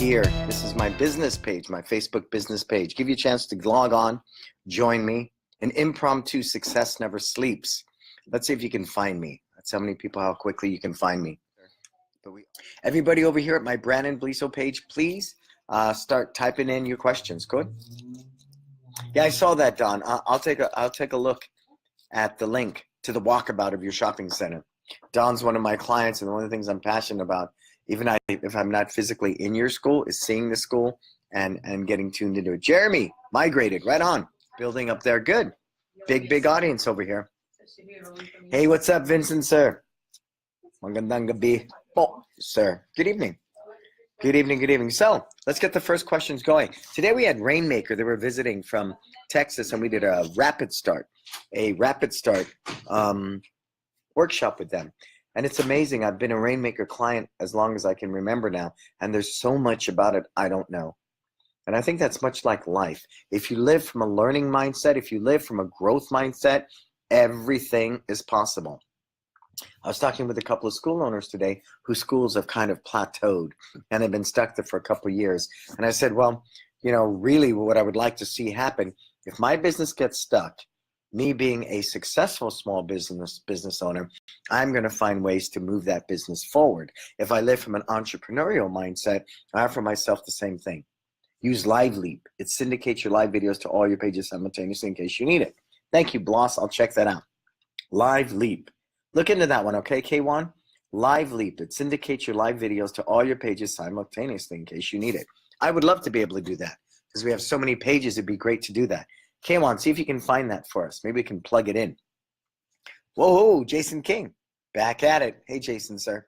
here. This is my business page, my Facebook business page. Give you a chance to log on, join me. An impromptu success never sleeps. Let's see if you can find me. That's how many people, how quickly you can find me. Everybody over here at my Brannon Beliso page, please start typing in your questions. Good. Yeah, I saw that, Don. I'll take a look at the link to the walkabout of your shopping center. Don's one of my clients, and one of the things I'm passionate about, even if I'm not physically in your school, is seeing the school and getting tuned into it. Jeremy, migrated, right on. Building up there, good. Big audience over here. Hey, what's up, Vincent, sir? Magandang gabi po, sir. Good evening. Good evening. So let's get the first questions going. Today we had Rainmaker. They were visiting from Texas, and we did a rapid start workshop with them. And it's amazing. I've been a Rainmaker client as long as I can remember now, and there's so much about it I don't know. And I think that's much like life. If you live from a learning mindset, if you live from a growth mindset, everything is possible. I was talking with a couple of school owners today whose schools have kind of plateaued and have been stuck there for a couple of years. And I said, well, you know, really what I would like to see happen, if my business gets stuck, me being a successful small business owner, I'm going to find ways to move that business forward. If I live from an entrepreneurial mindset, I offer myself the same thing. Use LiveLeap. It syndicates your live videos to all your pages simultaneously in case you need it. Thank you, Bloss. I'll check that out. LiveLeap. Look into that one, okay, K1? LiveLeap. It syndicates your live videos to all your pages simultaneously in case you need it. I would love to be able to do that because we have so many pages. It'd be great to do that. K1, see if you can find that for us. Maybe we can plug it in. Whoa, Jason King. Back at it. Hey, Jason, sir.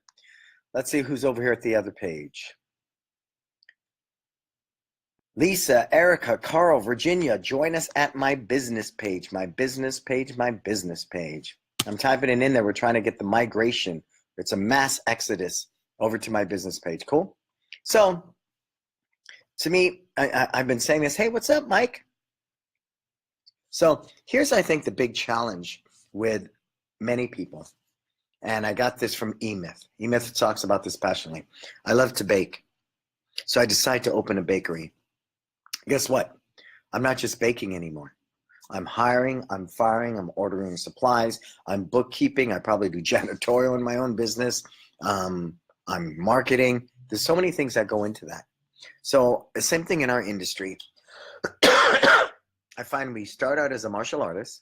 Let's see who's over here at the other page. Lisa, Erica, Carl, Virginia, join us at my business page. My business page. I'm typing it in there. We're trying to get the migration. It's a mass exodus over to my business page. Cool? So, to me, I've been saying this. Hey, what's up, Mike? So here's, I think, the big challenge with many people. And I got this from E-Myth. E-Myth talks about this passionately. I love to bake. So I decided to open a bakery. Guess what? I'm not just baking anymore. I'm hiring, I'm firing, I'm ordering supplies, I'm bookkeeping. I probably do janitorial in my own business. I'm marketing. There's so many things that go into that. So the same thing in our industry. I find we start out as a martial artist,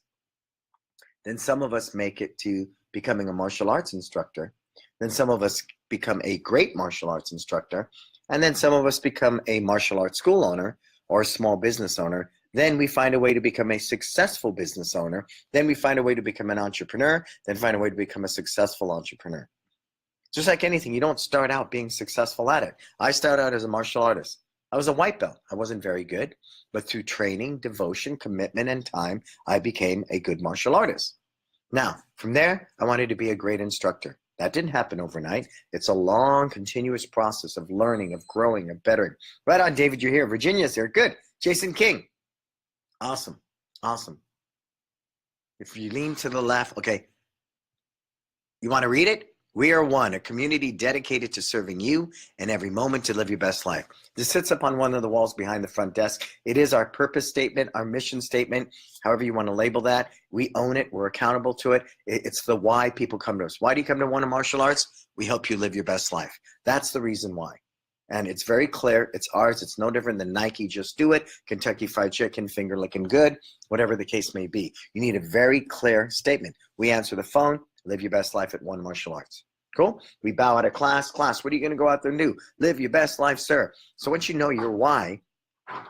then some of us make it to becoming a martial arts instructor, then some of us become a great martial arts instructor, and then some of us become a martial arts school owner or a small business owner. Then we find a way to become a successful business owner. Then we find a way to become an entrepreneur, then find a way to become a successful entrepreneur. Just like anything, you don't start out being successful at it. I started out as a martial artist. I was a white belt. I wasn't very good, but through training, devotion, commitment, and time, I became a good martial artist. Now, from there, I wanted to be a great instructor. That didn't happen overnight. It's a long, continuous process of learning, of growing, of bettering. Right on, David, you're here. Virginia's here. Good. Jason King. Awesome. If you lean to the left, okay. You want to read it? We are one, a community dedicated to serving you and every moment to live your best life. This sits up on one of the walls behind the front desk. It is our purpose statement, our mission statement, however you want to label that. We own it. We're accountable to it. It's the why people come to us. Why do you come to One of Martial Arts? We help you live your best life. That's the reason why. And it's very clear. It's ours. It's no different than Nike, just do it, Kentucky Fried Chicken, finger licking good, whatever the case may be. You need a very clear statement. We answer the phone, live your best life at One Martial Arts. Cool? We bow out of class. Class, what are you going to go out there and do? Live your best life, sir. So once you know your why,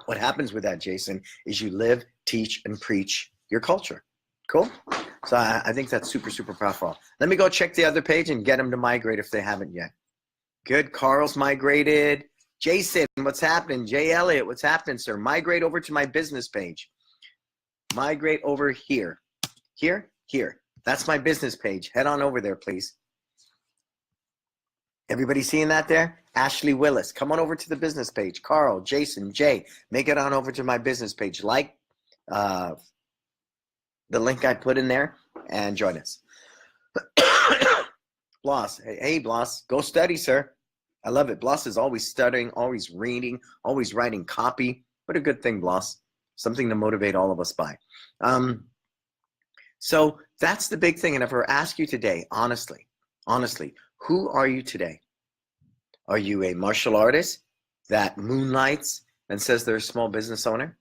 what happens with that, Jason, is you live, teach, and preach your culture. Cool? So I think that's super, super powerful. Let me go check the other page and get them to migrate if they haven't yet. Good. Carl's migrated. Jason, what's happening? Jay Elliott, what's happening, sir? Migrate over to my business page. Migrate over here. Here. That's my business page. Head on over there, please. Everybody seeing that there? Ashley Willis, come on over to the business page. Carl, Jason, Jay, make it on over to my business page. Like the link I put in there and join us. Bloss, hey Bloss, go study, sir. I love it. Bloss is always studying, always reading, always writing copy. What a good thing, Bloss. Something to motivate all of us by. So that's the big thing. And if I ask you today, honestly, who are you today? Are you a martial artist that moonlights and says they're a small business owner?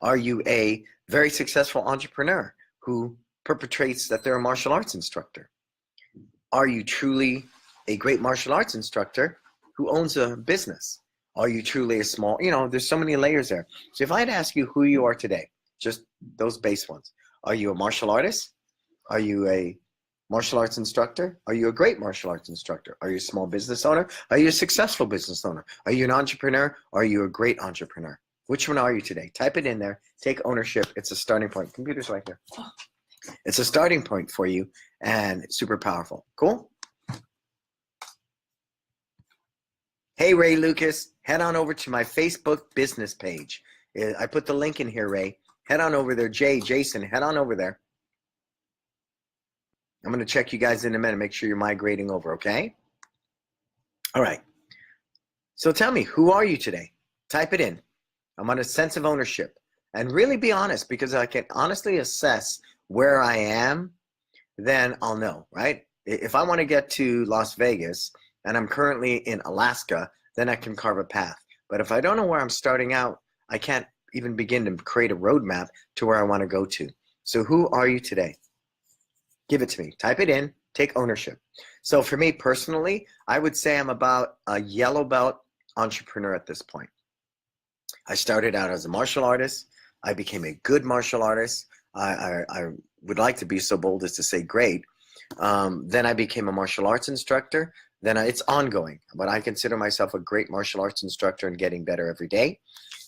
Are you a very successful entrepreneur who perpetrates that they're a martial arts instructor? Are you truly a great martial arts instructor who owns a business? Are you truly a small, there's so many layers there. So if I had to ask you who you are today, just those base ones. Are you a martial artist? Are you a martial arts instructor? Are you a great martial arts instructor? Are you a small business owner? Are you a successful business owner? Are you an entrepreneur? Are you a great entrepreneur? Which one are you today? Type it in there. Take ownership. It's a starting point. Computer's right there. It's a starting point for you, and it's super powerful. Cool? Hey, Ray Lucas, head on over to my Facebook business page. I put the link in here, Ray. Head on over there. Jason, head on over there. I'm going to check you guys in a minute. Make sure you're migrating over, okay? All right. So tell me, who are you today? Type it in. I'm on a sense of ownership. And really be honest, because I can honestly assess where I am, then I'll know, right? If I want to get to Las Vegas and I'm currently in Alaska, then I can carve a path. But if I don't know where I'm starting out, I can't even begin to create a roadmap to where I want to go to. So who are you today? Give it to me. Type it in. Take ownership. So for me personally, I would say I'm about a yellow belt entrepreneur at this point. I started out as a martial artist. I became a good martial artist. I would like to be so bold as to say great. Then I became a martial arts instructor. Then it's ongoing, but I consider myself a great martial arts instructor and getting better every day.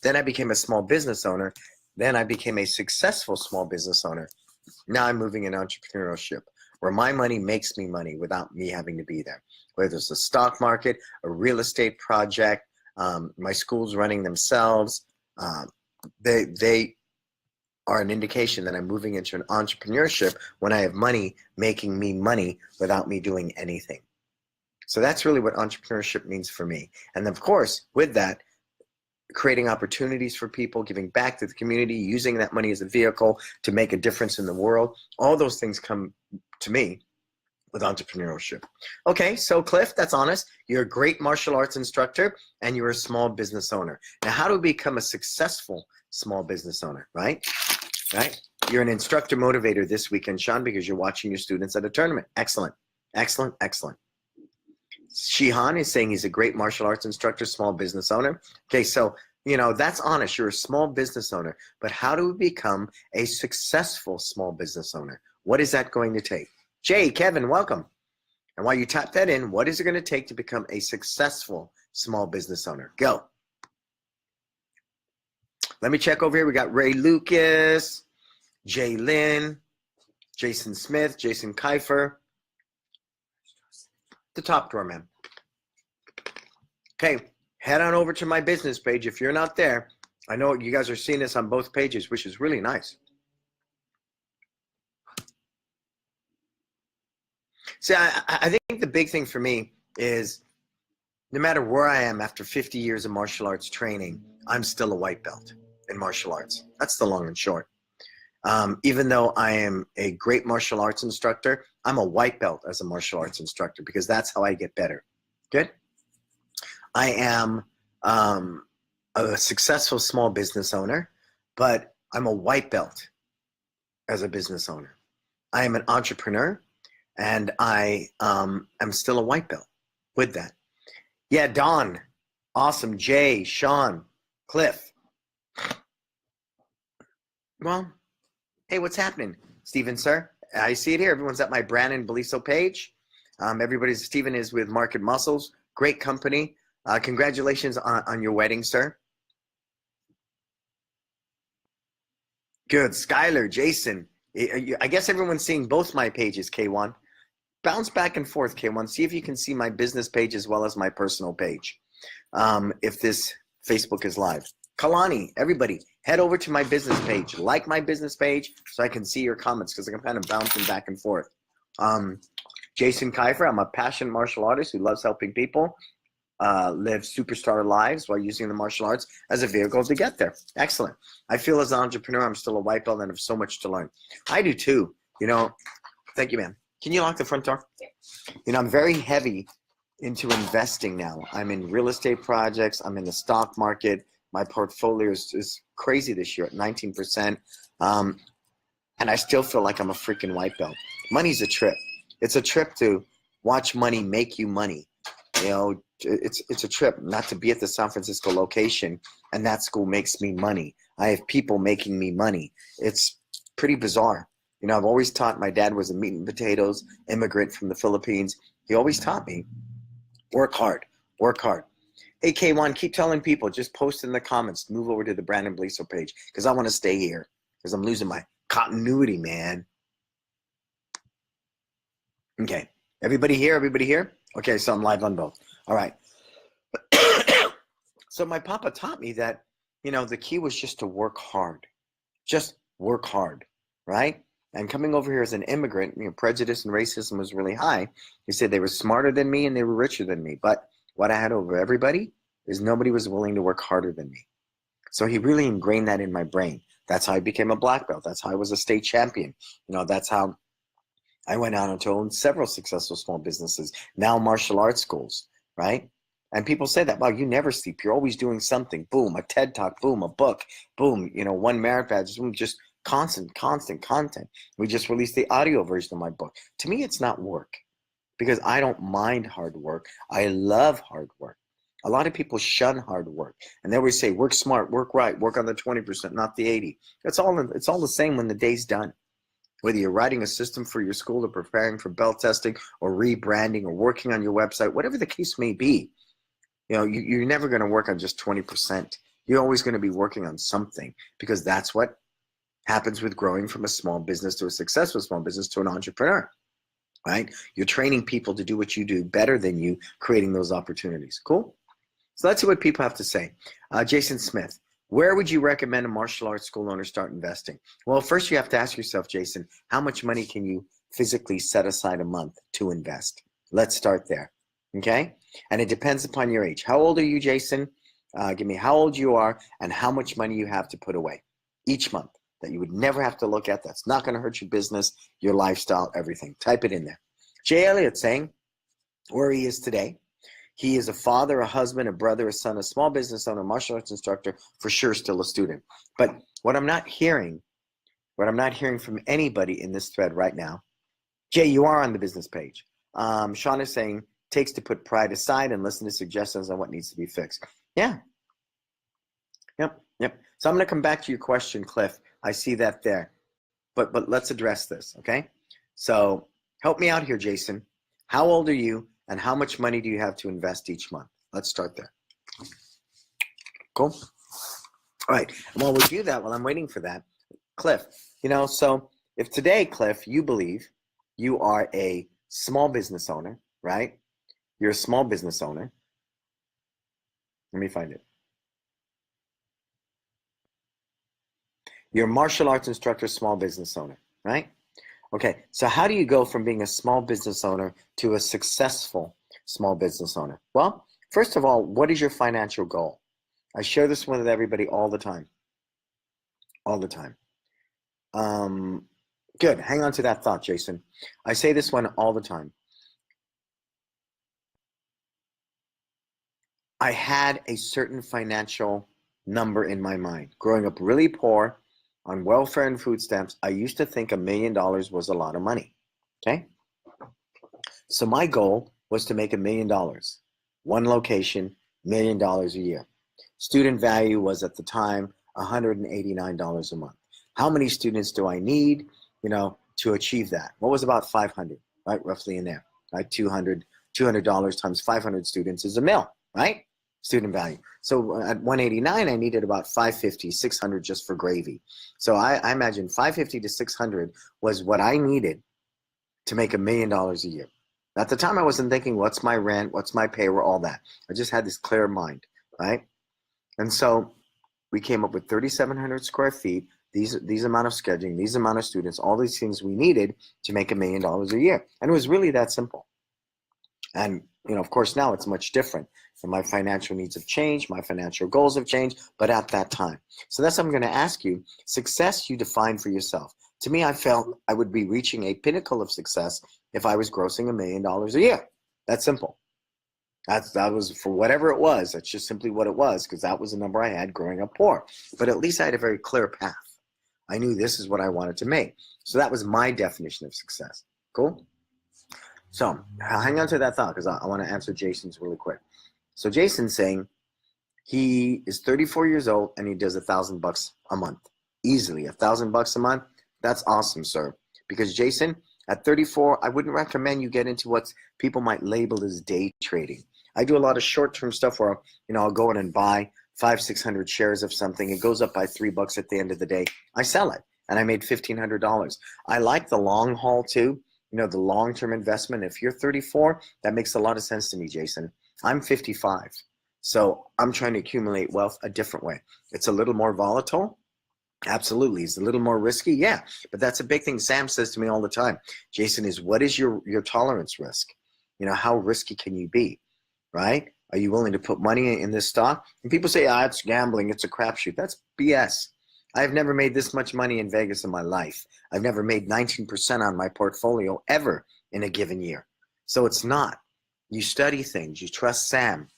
Then I became a small business owner. Then I became a successful small business owner. Now I'm moving in entrepreneurship, where my money makes me money without me having to be there. Whether it's the stock market, a real estate project, my school's running themselves, they are an indication that I'm moving into an entrepreneurship when I have money making me money without me doing anything. So that's really what entrepreneurship means for me. And of course, with that, creating opportunities for people, giving back to the community, using that money as a vehicle to make a difference in the world. All those things come to me with entrepreneurship. Okay, so Cliff, that's honest. You're a great martial arts instructor and you're a small business owner. Now, how do we become a successful small business owner, right? Right? You're an instructor motivator this weekend, Sean, because you're watching your students at a tournament. Excellent, excellent, excellent. Shihan is saying he's a great martial arts instructor, small business owner. Okay, so, that's honest. You're a small business owner. But how do we become a successful small business owner? What is that going to take? Jay, Kevin, welcome. And while you type that in, what is it going to take to become a successful small business owner? Go. Let me check over here. We got Ray Lucas, Jay Lynn, Jason Smith, Jason Kiefer. The top drawer, man. Okay, head on over to my business page. If you're not there, I know you guys are seeing this on both pages, which is really nice. See, I think the big thing for me is no matter where I am after 50 years of martial arts training, I'm still a white belt in martial arts. That's the long and short. Even though I am a great martial arts instructor, I'm a white belt as a martial arts instructor because that's how I get better. Good? I am a successful small business owner, but I'm a white belt as a business owner. I am an entrepreneur, and I am still a white belt with that. Yeah, Don, awesome. Jay, Sean, Cliff. Well, hey, what's happening? Steven, sir. I see it here. Everyone's at my Brannon Beliso page. Steven is with Market Muscles. Great company. Congratulations on your wedding, sir. Good. Skylar, Jason. I guess everyone's seeing both my pages, K1. Bounce back and forth, K1. See if you can see my business page as well as my personal page. If this Facebook is live. Kalani, everybody, head over to my business page. Like my business page so I can see your comments because I'm kind of bouncing back and forth. Jason Kiefer, I'm a passionate martial artist who loves helping people. live superstar lives while using the martial arts as a vehicle to get there. Excellent. I feel as an entrepreneur, I'm still a white belt and have so much to learn. I do too. You know, thank you, man. Can you lock the front door? You know, I'm very heavy into investing now. I'm in real estate projects. I'm in the stock market. My portfolio is crazy this year at 19%. And I still feel like I'm a freaking white belt. Money's a trip. It's a trip to watch money make you money. You know, it's a trip not to be at the San Francisco location and that school makes me money. I have people making me money. It's pretty bizarre. You know, I've always taught, my dad was a meat and potatoes immigrant from the Philippines. He always taught me, work hard, work hard. Hey, K1, keep telling people, just post in the comments, move over to the Brannon Beliso page because I want to stay here because I'm losing my continuity, man. Okay, everybody here? Everybody here? Okay, so I'm live on both. All right. So my papa taught me that, you know, the key was just to work hard. Just work hard, right? And coming over here as an immigrant, you know, prejudice and racism was really high. He said they were smarter than me and they were richer than me. But what I had over everybody is nobody was willing to work harder than me. So he really ingrained that in my brain. That's how I became a black belt. That's how I was a state champion. You know, that's how I went out to own several successful small businesses, now martial arts schools, right? And people say that, wow, you never sleep. You're always doing something. Boom, a TED Talk, boom, a book, boom, you know, one merit badge, boom, just constant content. We just released the audio version of my book. To me, it's not work because I don't mind hard work. I love hard work. A lot of people shun hard work and they always say, work smart, work right, work on the 20%, not the 80. It's all the same when the day's done. Whether you're writing a system for your school or preparing for belt testing or rebranding or working on your website, whatever the case may be, you know, you're never going to work on just 20%. You're always going to be working on something because that's what happens with growing from a small business to a successful small business to an entrepreneur, right? You're training people to do what you do better than you, creating those opportunities. Cool? So let's see what people have to say. Jason Smith. Where would you recommend a martial arts school owner start investing? Well, first you have to ask yourself, Jason, how much money can you physically set aside a month to invest? Let's start there, okay? And it depends upon your age. How old are you, Jason? Give me how old you are and how much money you have to put away each month that you would never have to look at. That's not going to hurt your business, your lifestyle, everything. Type it in there. Jay Elliott saying where he is today. He is a father, a husband, a brother, a son, a small business owner, martial arts instructor, for sure still a student. But what I'm not hearing from anybody in this thread right now, Jay, you are on the business page. Sean is saying, takes to put pride aside and listen to suggestions on what needs to be fixed. Yeah. Yep. So I'm going to come back to your question, Cliff. I see that there. But let's address this, okay? So help me out here, Jason. How old are you? And how much money do you have to invest each month? Let's start there. Cool. All right. And while we do that, while I'm waiting for that, Cliff, you know, so if today, Cliff, you believe you are a small business owner, right? You're a small business owner. Let me find it. You're a martial arts instructor, small business owner, right? Okay, so how do you go from being a small business owner to a successful small business owner? Well, first of all, what is your financial goal? I share this with everybody all the time. All the time. Good, hang on to that thought, Jason. I say this one all the time. I had a certain financial number in my mind. Growing up really poor, on welfare and food stamps, I used to think $1 million was a lot of money, okay? So my goal was to make $1 million. One location, $1 million a year. Student value was at the time $189 a month. How many students do I need, you know, to achieve that? What was about 500, right? Roughly in there, right? $200 times 500 students is $1 million, right? Student value. So at 189, I needed about 550, 600 just for gravy. So I imagine 550 to 600 was what I needed to make $1 million a year. At the time, I wasn't thinking, what's my rent, what's my payroll, all that. I just had this clear mind, right? And so we came up with 3,700 square feet, these amount of scheduling, these amount of students, all these things we needed to make $1 million a year. And it was really that simple. And Of course, now it's much different. And my financial needs have changed, my financial goals have changed, but at that time. So that's what I'm going to ask you. Success you define for yourself. To me, I felt I would be reaching a pinnacle of success if I was grossing $1 million a year. That's simple. That was for whatever it was. That's just simply what it was, because that was the number I had growing up poor. But at least I had a very clear path. I knew this is what I wanted to make. So that was my definition of success. Cool? So hang on to that thought, because I want to answer Jason's really quick. So Jason's saying he is 34 years old and he does $1,000 a month. Easily, $1,000 a month. That's awesome, sir. Because Jason, at 34, I wouldn't recommend you get into what people might label as day trading. I do a lot of short-term stuff where, I'll go in and buy 500-600 shares of something. It goes up by $3 at the end of the day. I sell it, and I made $1,500. I like the long haul too. The long-term investment. If you're 34, that makes a lot of sense to me, Jason. I'm 55, so I'm trying to accumulate wealth a different way. It's a little more volatile. Absolutely. It's a little more risky. Yeah, but that's a big thing. Sam says to me all the time, Jason, what is your tolerance risk? How risky can you be? Right? Are you willing to put money in this stock? And people say, it's gambling. It's a crapshoot. That's BS. I've never made this much money in Vegas in my life. I've never made 19% on my portfolio ever in a given year. So it's not. You study things. You trust Sam.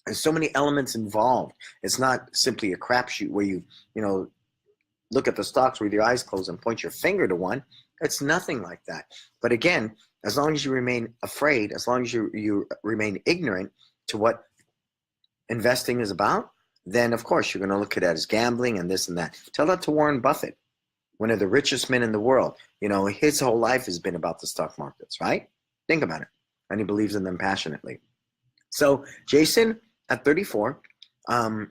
There's so many elements involved. It's not simply a crapshoot where you look at the stocks with your eyes closed and point your finger to one. It's nothing like that. But again, as long as you remain afraid, as long as you remain ignorant to what investing is about, then of course you're going to look at it as gambling and this and that. Tell that to Warren Buffett, one of the richest men in the world. His whole life has been about the stock markets, right? Think about it. And he believes in them passionately. So Jason, at 34, I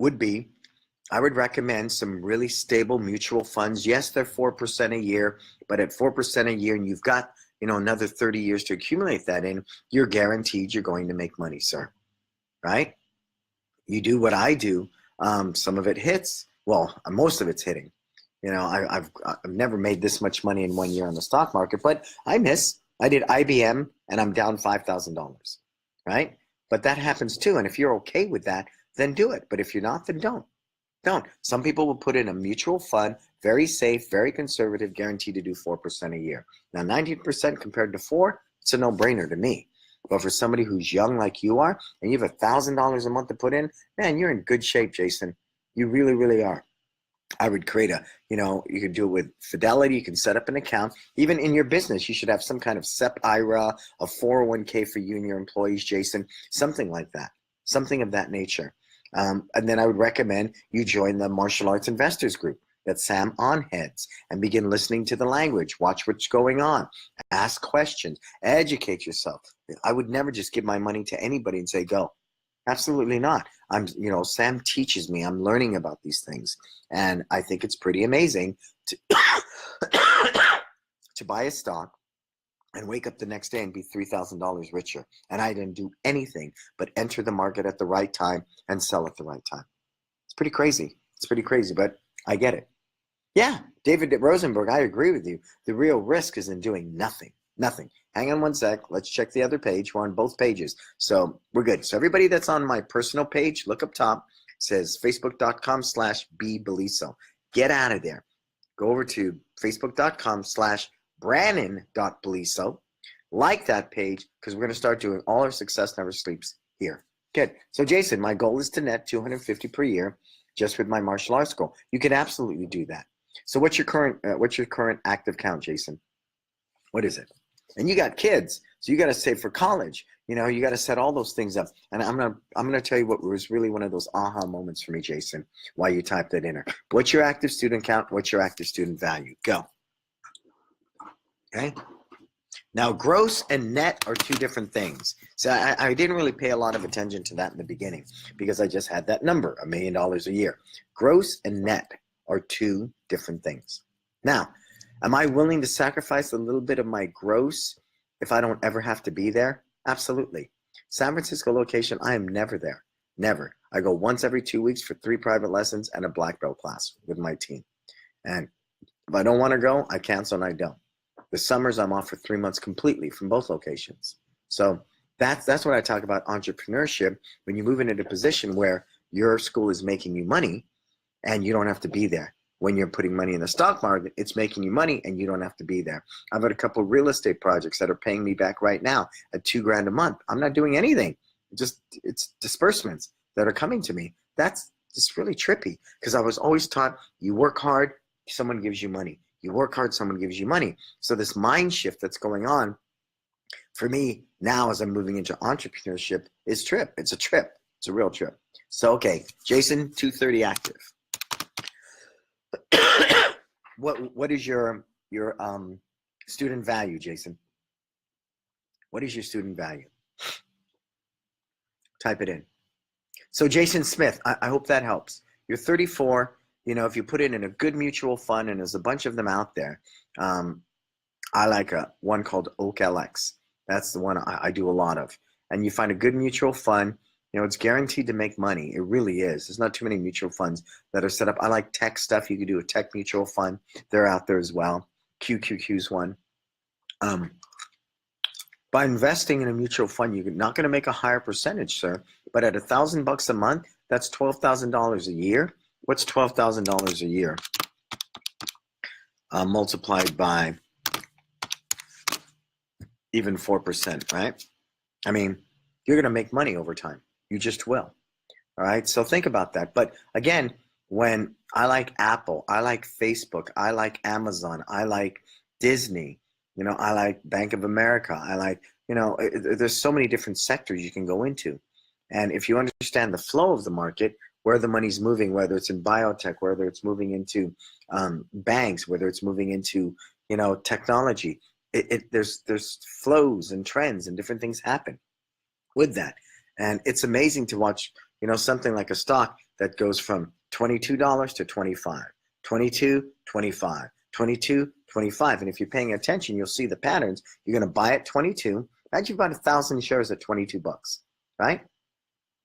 would recommend some really stable mutual funds. Yes, they're 4% a year, but at 4% a year, and you've got another 30 years to accumulate that in, you're guaranteed you're going to make money, sir. Right? You do what I do. Some of it hits. Well, most of it's hitting. I've never made this much money in 1 year on the stock market, but I miss. I did IBM, and I'm down $5,000. Right? But that happens too. And if you're okay with that, then do it. But if you're not, then don't. Some people will put in a mutual fund, very safe, very conservative, guaranteed to do 4% a year. Now, 19% compared to 4, it's a no-brainer to me. But for somebody who's young like you are, and you have $1,000 a month to put in, man, you're in good shape, Jason. You really, really are. I would create you can do it with Fidelity. You can set up an account. Even in your business, you should have some kind of SEP IRA, a 401k for you and your employees, Jason, something like that, something of that nature. And then I would recommend you join the Martial Arts Investors Group that Sam heads and begin listening to the language. Watch what's going on. Ask questions. Educate yourself. I would never just give my money to anybody and say, go. Absolutely not. Sam teaches me. I'm learning about these things. And I think it's pretty amazing to, to buy a stock and wake up the next day and be $3,000 richer. And I didn't do anything but enter the market at the right time and sell at the right time. It's pretty crazy. But I get it. Yeah, David Rosenberg, I agree with you. The real risk is in doing nothing. Nothing. Hang on one sec. Let's check the other page. We're on both pages. So we're good. So everybody that's on my personal page, look up top. It says facebook.com/bbeliso. Get out of there. Go over to facebook.com/brannon.beliso. Like that page, because we're going to start doing all our Success Never Sleeps here. Good. So Jason, my goal is to net 250 per year just with my martial arts goal. You can absolutely do that. So what's your current active count, Jason? What is it? And you got kids, so you got to save for college. You got to set all those things up. And I'm gonna tell you what was really one of those aha moments for me, Jason, while you typed that in there. What's your active student count? What's your active student value? Go. Okay. Now, gross and net are two different things. So I didn't really pay a lot of attention to that in the beginning because I just had that number, $1 million a year. Gross and net are two different things. Now, am I willing to sacrifice a little bit of my gross if I don't ever have to be there? Absolutely. San Francisco location, I am never there. Never. I go once every 2 weeks for 3 private lessons and a black belt class with my team. And if I don't want to go, I cancel and I don't. The summers, I'm off for 3 months completely from both locations. So That's what I talk about entrepreneurship. When you move into a position where your school is making you money and you don't have to be there. When you're putting money in the stock market, it's making you money and you don't have to be there. I've got a couple of real estate projects that are paying me back right now at $2,000 a month. I'm not doing anything. It's disbursements that are coming to me. That's just really trippy, because I was always taught you work hard, someone gives you money. You work hard, someone gives you money. So this mind shift that's going on for me now as I'm moving into entrepreneurship is trip. It's a trip. It's a real trip. So, okay, Jason, 230 active. What is your student value, Jason? What is your student value? Type it in. So Jason Smith, I hope that helps. You're 34. You know, if you put it in a good mutual fund, and there's a bunch of them out there. I like one called Oak LX. That's the one I do a lot of. And you find a good mutual fund. You know, it's guaranteed to make money. It really is. There's not too many mutual funds that are set up. I like tech stuff. You could do a tech mutual fund. They're out there as well. QQQ's one. By investing in a mutual fund, you're not going to make a higher percentage, sir. But at $1,000 a month, that's $12,000 a year. What's $12,000 a year? Multiplied by even 4%, right? I mean, you're going to make money over time. You just will. All right. So think about that. But again, when I like Apple, I like Facebook, I like Amazon, I like Disney, you know, I like Bank of America, I like, you know, there's so many different sectors you can go into. And if you understand the flow of the market, where the money's moving, whether it's in biotech, whether it's moving into banks, whether it's moving into, you know, technology, there's flows and trends and different things happen with that. And it's amazing to watch, you know, something like a stock that goes from $22 to 25, 22, 25, 22, 25. And if you're paying attention, you'll see the patterns. You're going to buy at 22. Imagine you bought 1,000 shares at $22, right?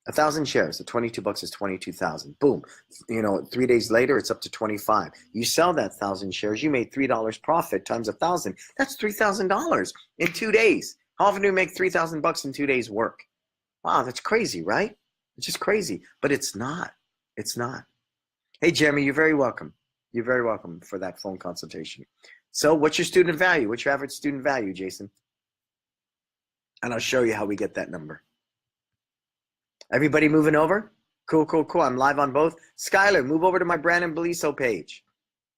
1,000 shares at $22 is 22,000. Boom. You know, 3 days later, it's up to 25. You sell that 1,000 shares. You made $3 profit times 1,000. That's $3,000 in 2 days. How often do you make $3,000 in 2 days work? Wow, that's crazy, right? It's just crazy, but it's not. It's not. Hey, Jeremy, you're very welcome. You're very welcome for that phone consultation. So what's your student value? What's your average student value, Jason? And I'll show you how we get that number. Everybody moving over? Cool, cool, cool. I'm live on both. Skylar, move over to my Brannon Beliso page.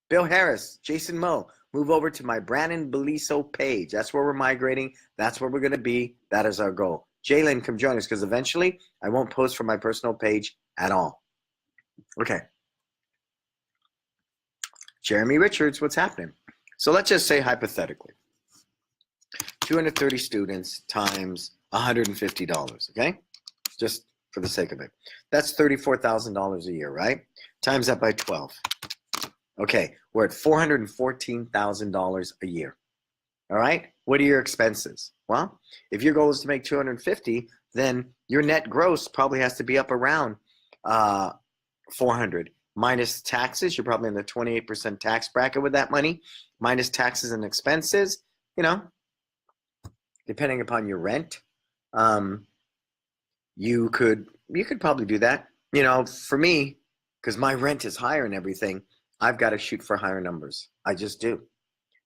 Bill Harris, Jason Moe, move over to my Brannon Beliso page. That's where we're migrating. That's where we're going to be. That is our goal. Jalen, come join us, because eventually I won't post from my personal page at all. Okay. Jeremy Richards, what's happening? So let's just say hypothetically, 230 students times $150, okay? Just for the sake of it. That's $34,000 a year, right? Times that by 12. Okay, we're at $414,000 a year. All right, what are your expenses? Well, if your goal is to make 250, then your net gross probably has to be up around 400. Minus taxes, you're probably in the 28% tax bracket with that money. Minus taxes and expenses, you know, depending upon your rent, you could probably do that. You know, for me, because my rent is higher and everything, I've got to shoot for higher numbers. I just do.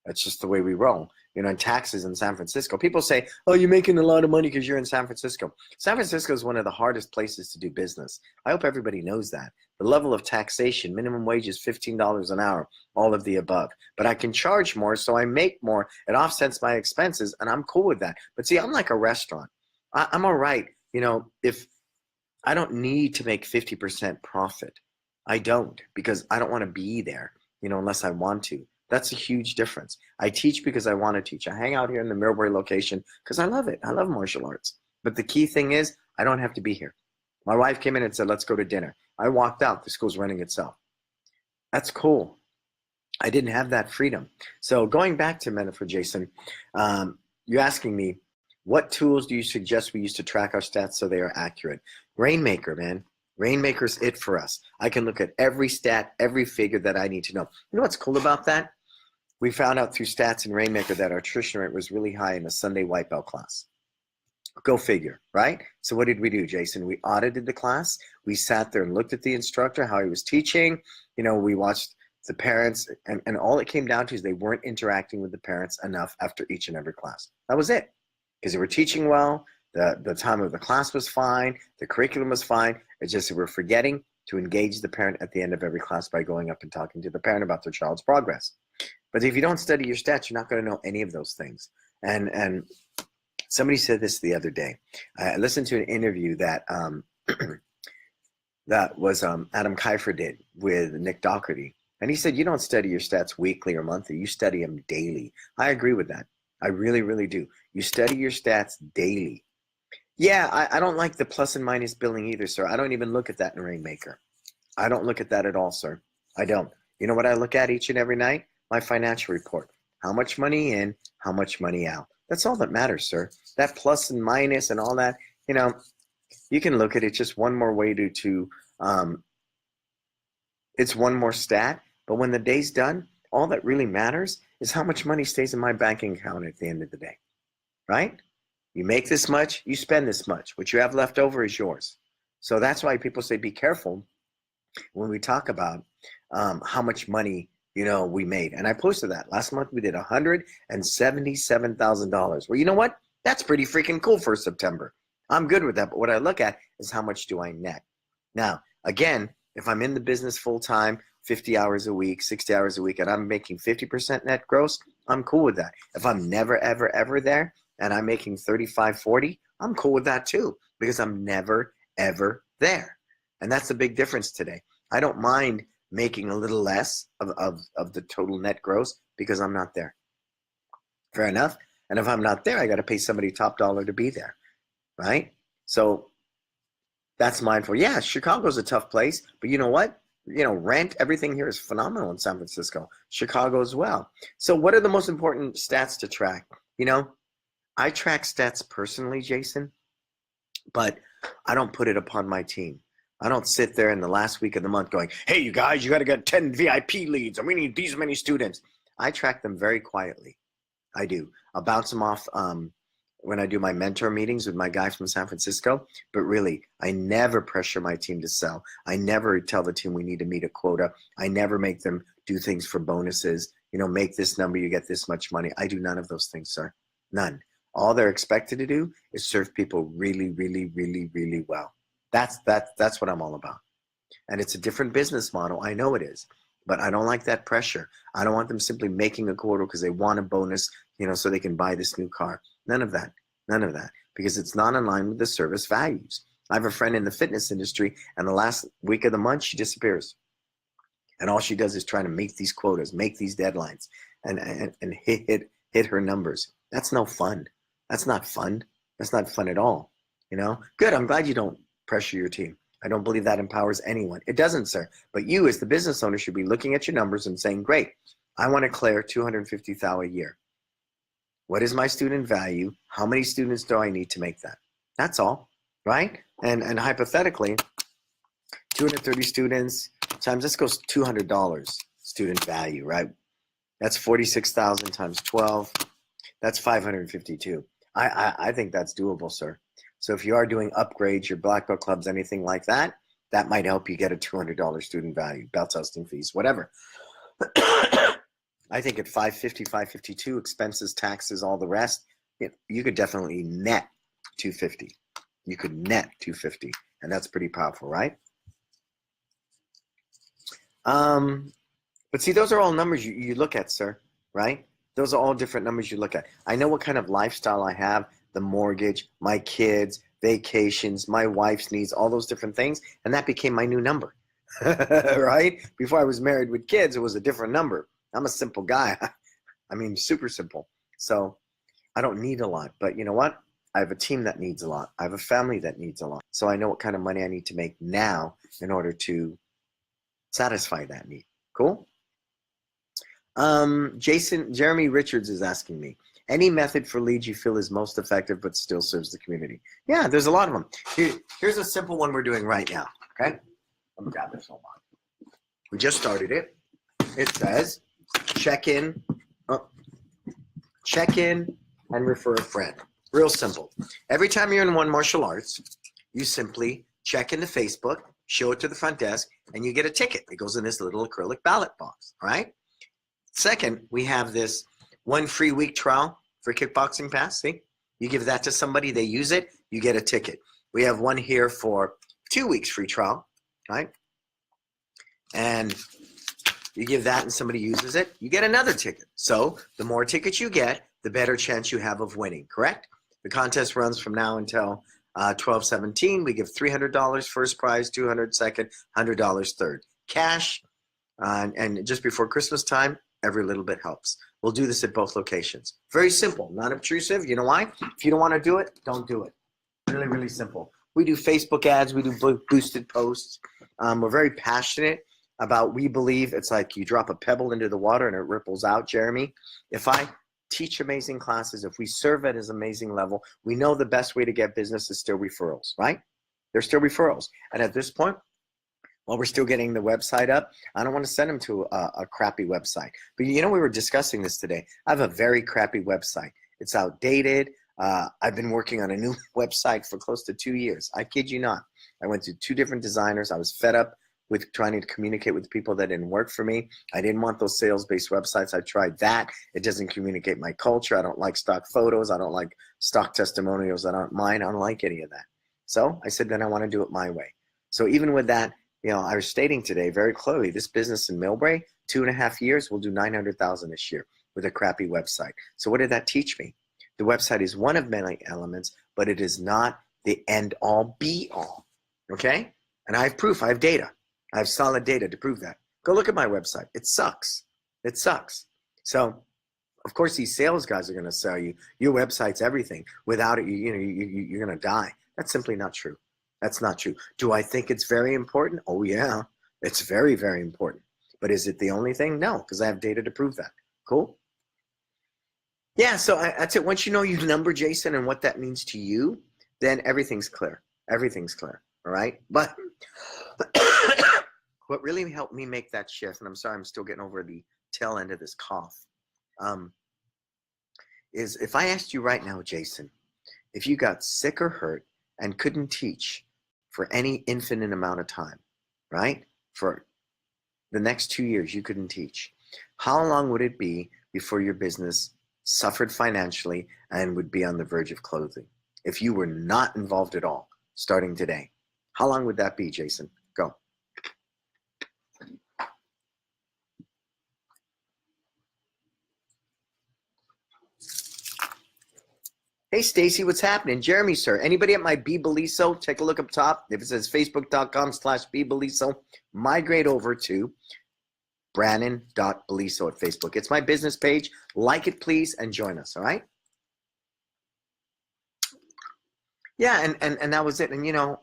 That's just the way we roll. You know, in taxes in San Francisco, people say, oh, you're making a lot of money because you're in San Francisco. San Francisco is one of the hardest places to do business. I hope everybody knows that. The level of taxation, minimum wage is $15 an hour, all of the above. But I can charge more, so I make more. It offsets my expenses, and I'm cool with that. But see, I'm like a restaurant. I'm all right. You know, if I don't need to make 50% profit, I don't, because I don't want to be there, you know, unless I want to. That's a huge difference. I teach because I want to teach. I hang out here in the Millbury location because I love it. I love martial arts. But the key thing is I don't have to be here. My wife came in and said, let's go to dinner. I walked out. The school's running itself. That's cool. I didn't have that freedom. So going back to Mentor Jason, you're asking me, what tools do you suggest we use to track our stats so they are accurate? Rainmaker, man. Rainmaker's it for us. I can look at every stat, every figure that I need to know. You know what's cool about that? We found out through stats in Rainmaker that our attrition rate was really high in the Sunday white belt class. Go figure, right? So what did we do, Jason? We audited the class. We sat there and looked at the instructor, how he was teaching. We watched the parents, and all it came down to is they weren't interacting with the parents enough after each and every class. That was it. Because they were teaching well, the time of the class was fine, the curriculum was fine. It's just that we're forgetting to engage the parent at the end of every class by going up and talking to the parent about their child's progress. But if you don't study your stats, you're not going to know any of those things. And somebody said this the other day. I listened to an interview that that was Adam Kiefer did with Nick Doherty. And he said, you don't study your stats weekly or monthly. You study them daily. I agree with that. I really, really do. You study your stats daily. Yeah, I don't like the plus and minus billing either, sir. I don't even look at that in Rainmaker. I don't look at that at all, sir. I don't. You know what I look at each and every night? My financial report. How much money in, how much money out. That's all that matters, sir. That plus and minus and all that, you can look at it just one more way to it's one more stat. But when the day's done, all that really matters is how much money stays in my banking account at the end of the day, right? You make this much, you spend this much. What you have left over is yours. So that's why people say be careful when we talk about how much money we made. And I posted that. Last month we did $177,000. Well, you know what? That's pretty freaking cool for September. I'm good with that. But what I look at is how much do I net. Now, again, if I'm in the business full time, 50 hours a week, 60 hours a week, and I'm making 50% net gross, I'm cool with that. If I'm never, ever, ever there and I'm making 35, 40, I'm cool with that too, because I'm never, ever there. And that's the big difference today. I don't mind making a little less of the total net gross because I'm not there. Fair enough. And if I'm not there, I got to pay somebody top dollar to be there, right? So that's mindful. Yeah, Chicago's a tough place, but you know what? Rent, everything here is phenomenal in San Francisco. Chicago as well. So what are the most important stats to track? I track stats personally, Jason, but I don't put it upon my team. I don't sit there in the last week of the month going, hey, you guys, you got to get 10 VIP leads and we need these many students. I track them very quietly. I do. I'll bounce them off when I do my mentor meetings with my guy from San Francisco. But really, I never pressure my team to sell. I never tell the team we need to meet a quota. I never make them do things for bonuses. Make this number, you get this much money. I do none of those things, sir. None. All they're expected to do is serve people really, really, really, really well. That's what I'm all about. And it's a different business model. I know it is. But I don't like that pressure. I don't want them simply making a quota because they want a bonus, so they can buy this new car. None of that. None of that. Because it's not in line with the service values. I have a friend in the fitness industry, and the last week of the month, she disappears. And all she does is try to make these quotas, make these deadlines, and hit her numbers. That's no fun. That's not fun. That's not fun at all. Good. I'm glad you don't pressure your team. I don't believe that empowers anyone. It doesn't, sir. But you as the business owner should be looking at your numbers and saying, great, I want to clear $250,000 a year. What is my student value? How many students do I need to make that? That's all, right? And hypothetically, 230 students times, this goes $200 student value, right? That's 46,000 times 12. That's 552. I think that's doable, sir. So if you are doing upgrades, your black belt clubs, anything like that, that might help you get a $200 student value, belt testing fees, whatever. I think at 550, 552, expenses, taxes, all the rest, you could definitely net 250. You could net 250, and that's pretty powerful, right? But see, those are all numbers you look at, sir, right? Those are all different numbers you look at. I know what kind of lifestyle I have, the mortgage, my kids, vacations, my wife's needs, all those different things, and that became my new number, right? Before I was married with kids, it was a different number. I'm a simple guy. I mean, super simple. So I don't need a lot, but you know what? I have a team that needs a lot. I have a family that needs a lot. So I know what kind of money I need to make now in order to satisfy that need. Cool? Jeremy Richards is asking me, any method for leads you feel is most effective but still serves the community? Yeah, there's a lot of them. Here's a simple one we're doing right now, okay? Let me grab this. Hold on. We just started it. It says, check in and refer a friend. Real simple. Every time you're in one martial arts, you simply check into Facebook, show it to the front desk, and you get a ticket. It goes in this little acrylic ballot box, all right? Second, we have this 1 free week trial for Kickboxing Pass. See? You give that to somebody, they use it, you get a ticket. We have one here for 2 weeks free trial, right? And you give that and somebody uses it, you get another ticket. So the more tickets you get, the better chance you have of winning, correct? The contest runs from now until 12/17. We give $300 first prize, $200 second, $100 third. Cash, and just before Christmas time, every little bit helps. We'll do this at both locations. Very simple, not obtrusive. You know why? If you don't want to do it, don't do it. Really, really simple. We do Facebook ads. We do boosted posts. We're very passionate about, we believe it's like you drop a pebble into the water and it ripples out, Jeremy. If I teach amazing classes, if we serve at an amazing level, we know the best way to get business is still referrals, right? They're still referrals. And at this point, while we're still getting the website up, I don't want to send them to a crappy website. But you know, we were discussing this today. I have a very crappy website. It's outdated. I've been working on a new website for close to 2 years. I kid you not. I went to 2 different designers. I was fed up with trying to communicate with people that didn't work for me. I didn't want those sales-based websites. I tried that. It doesn't communicate my culture. I don't like stock photos. I don't like stock testimonials that aren't mine. I don't like any of that. So I said, then I want to do it my way. So even with that, you know, I was stating today very clearly, this business in Millbrae, 2.5 years, we'll do 900,000 this year with a crappy website. So what did that teach me? The website is one of many elements, but it is not the end all be all. Okay? And I have proof. I have data. I have solid data to prove that. Go look at my website. It sucks. It sucks. So, of course, these sales guys are going to sell you, your website's everything. Without it, you're going to die. That's simply not true. That's not true. Do I think it's very important? Oh, yeah. It's very, very important. But is it the only thing? No, because I have data to prove that. Cool? Yeah, so that's it. Once you know your number, Jason, and what that means to you, then everything's clear. Everything's clear. All right? But what really helped me make that shift, and I'm sorry I'm still getting over the tail end of this cough, is if I asked you right now, Jason, if you got sick or hurt and couldn't teach for any infinite amount of time, right? For the next 2 years, you couldn't teach. How long would it be before your business suffered financially and would be on the verge of closing? If you were not involved at all, starting today, how long would that be, Jason? Go. Hey, Stacy, what's happening? Jeremy, sir. Anybody at my B Beliso? Take a look up top. If it says facebook.com/B Beliso, migrate over to Brannon.Beliso at Facebook. It's my business page. Like it, please, and join us, all right? Yeah, and that was it. And, you know,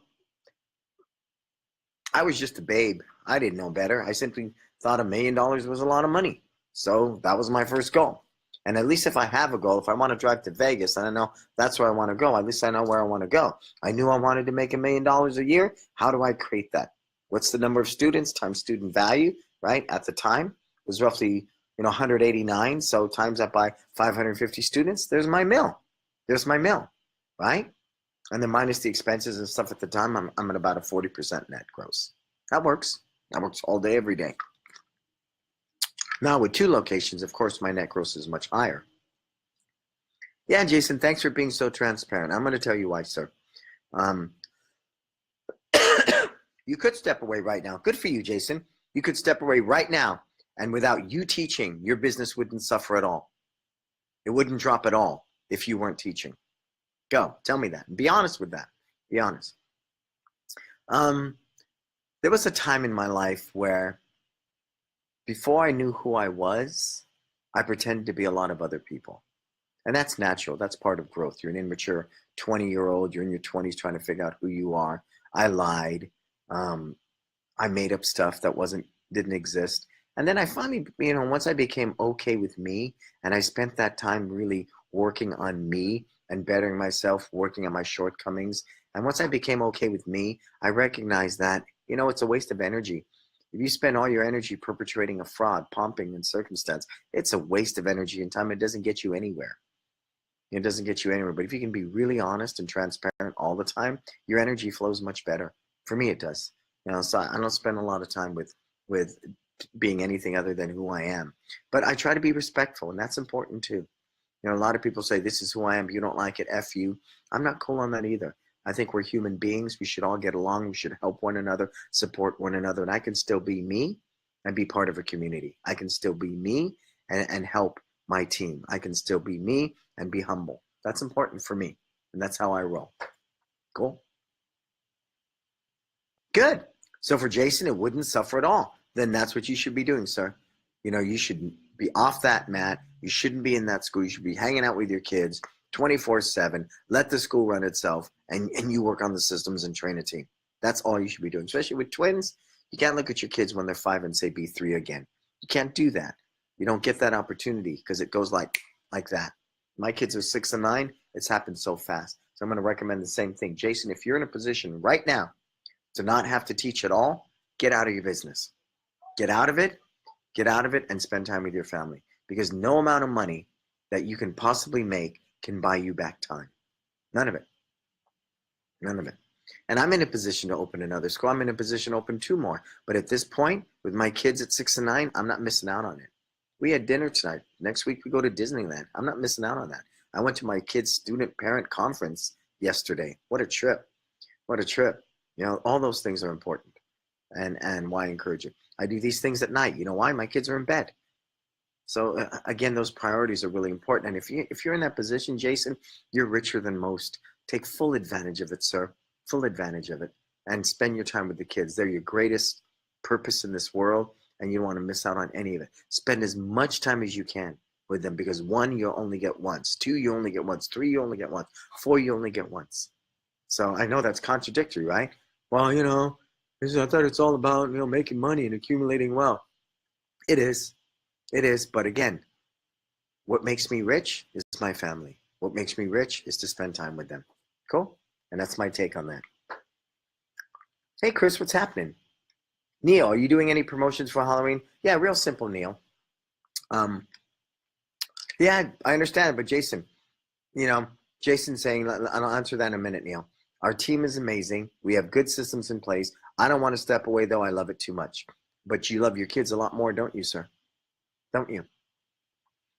I was just a babe. I didn't know better. I simply thought $1 million was a lot of money. So that was my first goal. And at least if I have a goal, if I want to drive to Vegas, and I know that's where I want to go, at least I know where I want to go. I knew I wanted to make $1 million a year. How do I create that? What's the number of students times student value, right? At the time, it was roughly 189. So times that by 550 students, there's my mill. There's my mill, right? And then minus the expenses and stuff at the time, I'm at about a 40% net gross. That works. That works all day, every day. Now with 2 locations, of course, my net gross is much higher. Yeah, Jason, thanks for being so transparent. I'm going to tell you why, sir. You could step away right now. Good for you, Jason. You could step away right now, and without you teaching, your business wouldn't suffer at all. It wouldn't drop at all if you weren't teaching. Go, tell me that. Be honest with that. Be honest. There was a time in my life where before I knew who I was, I pretended to be a lot of other people. And that's natural. That's part of growth. You're an immature 20-year-old. You're in your 20s trying to figure out who you are. I lied. I made up stuff that didn't exist. And then I finally, once I became okay with me, and I spent that time really working on me and bettering myself, working on my shortcomings. And once I became okay with me, I recognized that, it's a waste of energy. If you spend all your energy perpetrating a fraud, pumping, and circumstance, it's a waste of energy and time. It doesn't get you anywhere. It doesn't get you anywhere. But if you can be really honest and transparent all the time, your energy flows much better. For me, it does. So I don't spend a lot of time with being anything other than who I am. But I try to be respectful, and that's important too. A lot of people say, this is who I am. You don't like it, F you. I'm not cool on that either. I think we're human beings. We should all get along. We should help one another, support one another. And I can still be me and be part of a community. I can still be me and help my team. I can still be me and be humble. That's important for me. And that's how I roll. Cool. Good. So for Jason, it wouldn't suffer at all. Then that's what you should be doing, sir. You should be off that mat. You shouldn't be in that school. You should be hanging out with your kids 24/7. Let the school run itself, and you work on the systems and train a team. That's all you should be doing, especially with twins. You can't look at your kids when they're 5 and say, be 3 again. You can't do that. You don't get that opportunity because it goes like that. My kids are 6 and 9. It's happened so fast. So I'm going to recommend the same thing. Jason, if you're in a position right now to not have to teach at all, get out of your business. Get out of it and spend time with your family, because no amount of money that you can possibly make can buy you back time. None of it. None of it. And I'm in a position to open another school. I'm in a position to open 2 more. But at this point, with my kids at 6 and 9, I'm not missing out on it. We had dinner tonight. Next week, we go to Disneyland. I'm not missing out on that. I went to my kids' student parent conference yesterday. What a trip. What a trip. All those things are important. And why I encourage it. I do these things at night. You know why? My kids are in bed. So again, those priorities are really important. And if you're in that position, Jason, you're richer than most. Take full advantage of it, sir. Full advantage of it. And spend your time with the kids. They're your greatest purpose in this world, and you don't want to miss out on any of it. Spend as much time as you can with them, because 1, you'll only get once. 2, you only get once. 3, you only get once. 4, you only get once. So I know that's contradictory, right? Well, I thought it's all about, making money and accumulating wealth. It is. It is. But again, what makes me rich is my family. What makes me rich is to spend time with them. Cool? And that's my take on that. Hey, Chris, what's happening? Neil, are you doing any promotions for Halloween? Yeah, real simple, Neil. Yeah, I understand. But Jason, Jason's saying, I'll answer that in a minute, Neil. Our team is amazing. We have good systems in place. I don't want to step away, though. I love it too much. But you love your kids a lot more, don't you, sir? Don't you?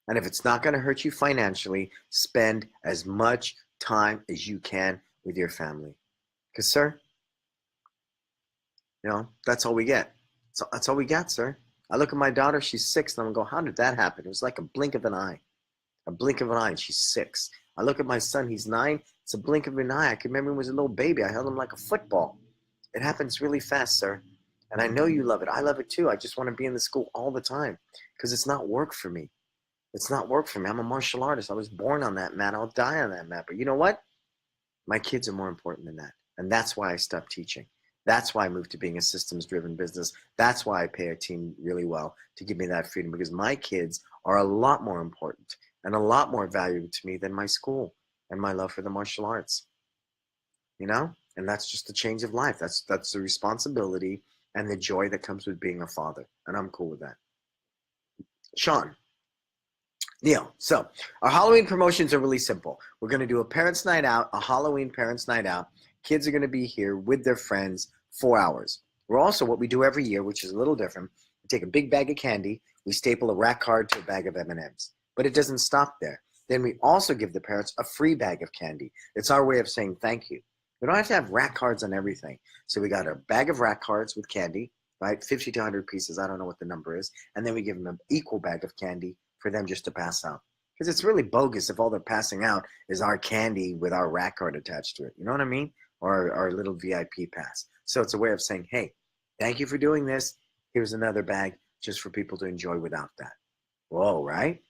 And if it's not going to hurt you financially, spend as much time as you can with your family. Because, sir, that's all we get. So that's all we got, sir. I look at my daughter, she's 6, and I'm going, how did that happen? It was like a blink of an eye. A blink of an eye, and she's 6. I look at my son, he's 9. It's a blink of an eye. I can remember he was a little baby. I held him like a football. It happens really fast, sir. And I know you love it. I love it too. I just want to be in the school all the time because it's not work for me. It's not work for me. I'm a martial artist. I was born on that mat. I'll die on that mat. But you know what? My kids are more important than that. And that's why I stopped teaching. That's why I moved to being a systems-driven business. That's why I pay a team really well to give me that freedom, because my kids are a lot more important and a lot more valuable to me than my school and my love for the martial arts. And that's just the change of life. That's the responsibility and the joy that comes with being a father. And I'm cool with that. Sean. Neil, so our Halloween promotions are really simple. We're going to do a parents' night out, a Halloween parents' night out. Kids are going to be here with their friends 4 hours. We're also, what we do every year, which is a little different, we take a big bag of candy, we staple a rack card to a bag of M&Ms. But it doesn't stop there. Then we also give the parents a free bag of candy. It's our way of saying thank you. We don't have to have rack cards on everything. So we got a bag of rack cards with candy, right? 50 to 100 pieces. I don't know what the number is. And then we give them an equal bag of candy for them just to pass out. Because it's really bogus if all they're passing out is our candy with our rack card attached to it. You know what I mean? Or our little VIP pass. So it's a way of saying, hey, thank you for doing this. Here's another bag just for people to enjoy without that. Whoa, right?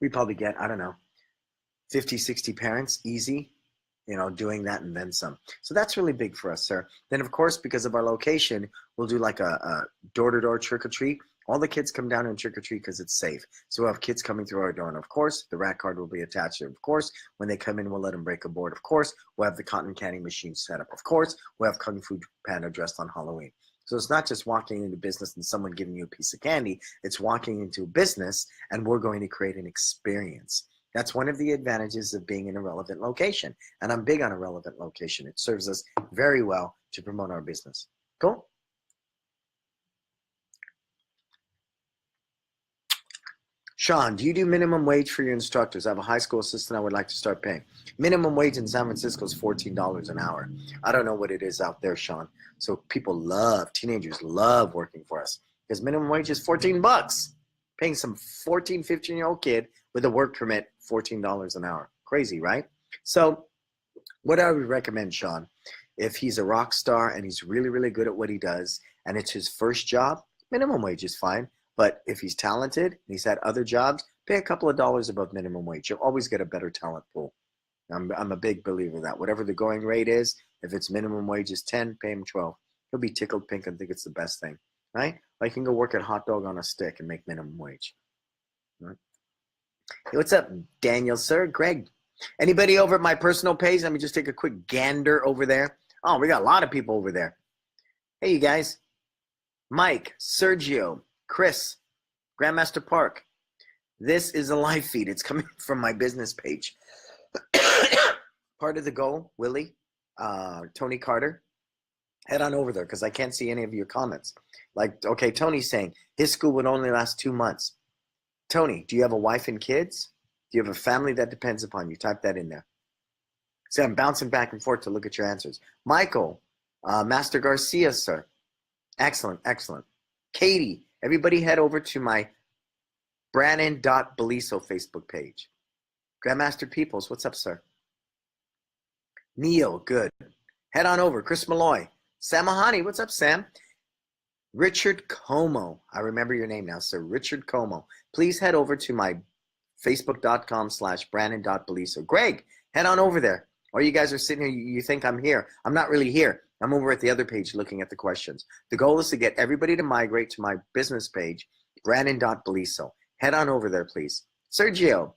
We probably get, I don't know, 50, 60 parents, easy, doing that and then some. So that's really big for us, sir. Then, of course, because of our location, we'll do like a door-to-door trick-or-treat. All the kids come down and trick-or-treat because it's safe. So we'll have kids coming through our door. And, of course, the rack card will be attached to it. Of course, when they come in, we'll let them break a board. Of course, we'll have the cotton candy machine set up. Of course, we'll have Kung Fu Panda dressed on Halloween. So it's not just walking into business and someone giving you a piece of candy. It's walking into a business, and we're going to create an experience. That's one of the advantages of being in a relevant location. And I'm big on a relevant location. It serves us very well to promote our business. Cool? Sean, do you do minimum wage for your instructors? I have a high school assistant I would like to start paying. Minimum wage in San Francisco is $14 an hour. I don't know what it is out there, Sean. So teenagers love working for us because minimum wage is 14 bucks. Paying some 14, 15-year-old kid with a work permit $14 an hour. Crazy, right? So what I would recommend, Sean, if he's a rock star and he's really, really good at what he does and it's his first job, minimum wage is fine. But if he's talented and he's had other jobs, pay a couple of dollars above minimum wage. You'll always get a better talent pool. I'm a big believer in that. Whatever the going rate is, if it's minimum wage is 10, pay him 12. He'll be tickled pink and think it's the best thing, right? Or you can go work at Hot Dog on a Stick and make minimum wage. Right? Hey, what's up, Daniel, sir? Greg. Anybody over at my personal page? Let me just take a quick gander over there. Oh, we got a lot of people over there. Hey, you guys. Mike, Sergio, Chris, Grandmaster Park. This is a live feed. It's coming from my business page. Part of the goal, Willie, Tony Carter, head on over there because I can't see any of your comments. Like, okay, Tony's saying his school would only last 2 months. Tony, do you have a wife and kids? Do you have a family that depends upon you? Type that in there. See, I'm bouncing back and forth to look at your answers. Michael, Master Garcia, sir. Excellent, excellent. Katie, everybody head over to my Brannon.Beliso Facebook page. Grandmaster Peoples, what's up, sir? Neil, good. Head on over. Chris Malloy. Sam Mahani, what's up, Sam? Richard Como. I remember your name now, sir. Richard Como. Please head over to my facebook.com/Brannon.Beliso. Greg, head on over there. Or you guys are sitting here, you think I'm here. I'm not really here. I'm over at the other page looking at the questions. The goal is to get everybody to migrate to my business page, Brannon.Beliso. Head on over there, please. Sergio,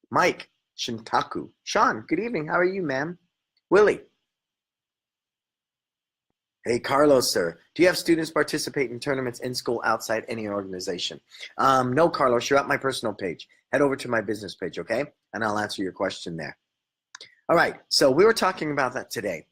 Mike, Shintaku. Sean, good evening. How are you, ma'am? Willie. Hey, Carlos, sir. Do you have students participate in tournaments in school outside any organization? No, Carlos, you're at my personal page. Head over to my business page, okay? And I'll answer your question there. All right, so we were talking about that today.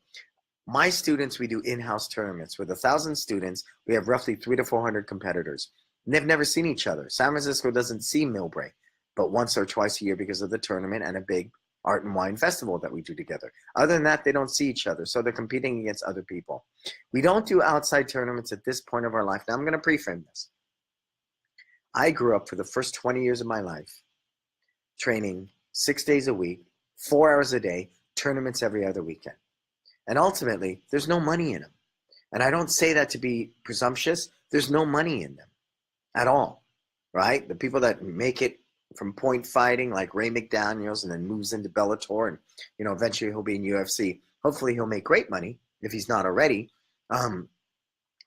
My students, we do in-house tournaments. With 1,000 students, we have roughly 300 to 400 competitors. And they've never seen each other. San Francisco doesn't see Millbrae, but once or twice a year because of the tournament and a big art and wine festival that we do together. Other than that, they don't see each other, so they're competing against other people. We don't do outside tournaments at this point of our life. Now, I'm going to pre-frame this. I grew up for the first 20 years of my life training 6 days a week, 4 hours a day, tournaments every other weekend. And ultimately, there's no money in them. And I don't say that to be presumptuous. There's no money in them at all, right? The people that make it from point fighting like Ray McDaniels and then moves into Bellator and, you know, eventually he'll be in UFC. Hopefully he'll make great money if he's not already.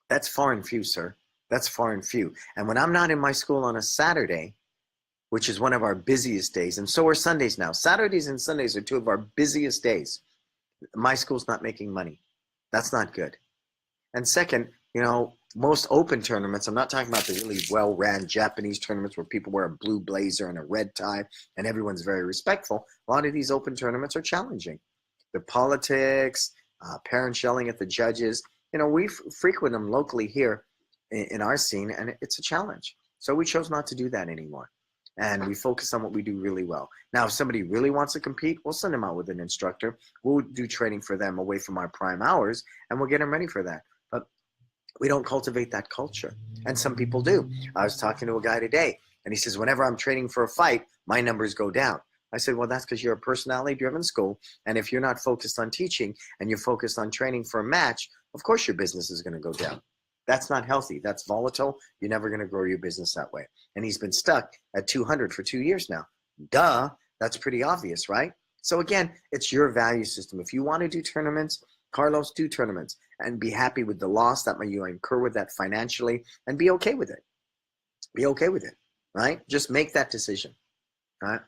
That's far and few, sir. That's far and few. And when I'm not in my school on a Saturday, which is one of our busiest days, and so are Sundays now. Saturdays and Sundays are two of our busiest days. My school's not making money. That's not good. And second, you know, most open tournaments, I'm not talking about the really well-ran Japanese tournaments where people wear a blue blazer and a red tie and everyone's very respectful. A lot of these open tournaments are challenging. The politics, parents yelling at the judges, you know, we frequent them locally here in our scene, and it's a challenge. So we chose not to do that anymore. And we focus on what we do really well. Now, if somebody really wants to compete, we'll send them out with an instructor. We'll do training for them away from our prime hours, and we'll get them ready for that. But we don't cultivate that culture. And some people do. I was talking to a guy today, and he says, whenever I'm training for a fight, my numbers go down. I said, well, that's because you're a personality-driven school, and if you're not focused on teaching and you're focused on training for a match, of course your business is going to go down. That's not healthy. That's volatile. You're never going to grow your business that way. And he's been stuck at 200 for 2 years now. Duh. That's pretty obvious, right? So again, it's your value system. If you want to do tournaments, Carlos, do tournaments and be happy with the loss that you incur with that financially and be okay with it. Be okay with it, right? Just make that decision, right?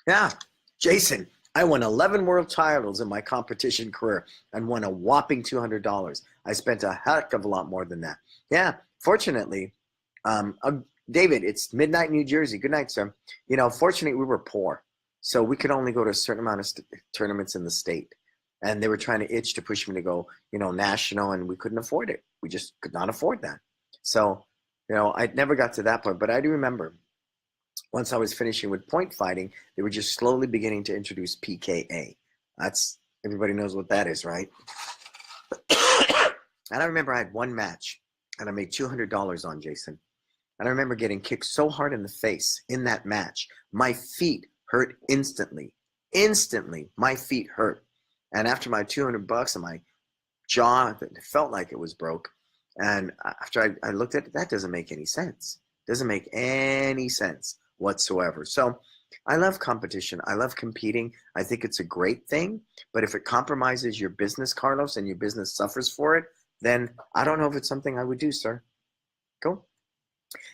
Yeah, Jason, I won 11 world titles in my competition career and won a whopping $200. I spent a heck of a lot more than that. Yeah, fortunately, David, it's midnight in New Jersey. Good night, sir. Fortunately, we were poor. So we could only go to a certain amount of tournaments in the state. And they were trying to itch to push me to go, national, and we couldn't afford it. We just could not afford that. So, I never got to that point. But I do remember once I was finishing with point fighting, they were just slowly beginning to introduce PKA. Everybody knows what that is, right? And I remember I had one match, and I made $200 on Jason. And I remember getting kicked so hard in the face in that match. My feet hurt instantly. Instantly, my feet hurt. And after my $200 and my jaw, it felt like it was broke. And after I looked at it, that doesn't make any sense. Doesn't make any sense whatsoever. So I love competition. I love competing. I think it's a great thing. But if it compromises your business, Carlos, and your business suffers for it, then I don't know if it's something I would do, sir. Cool.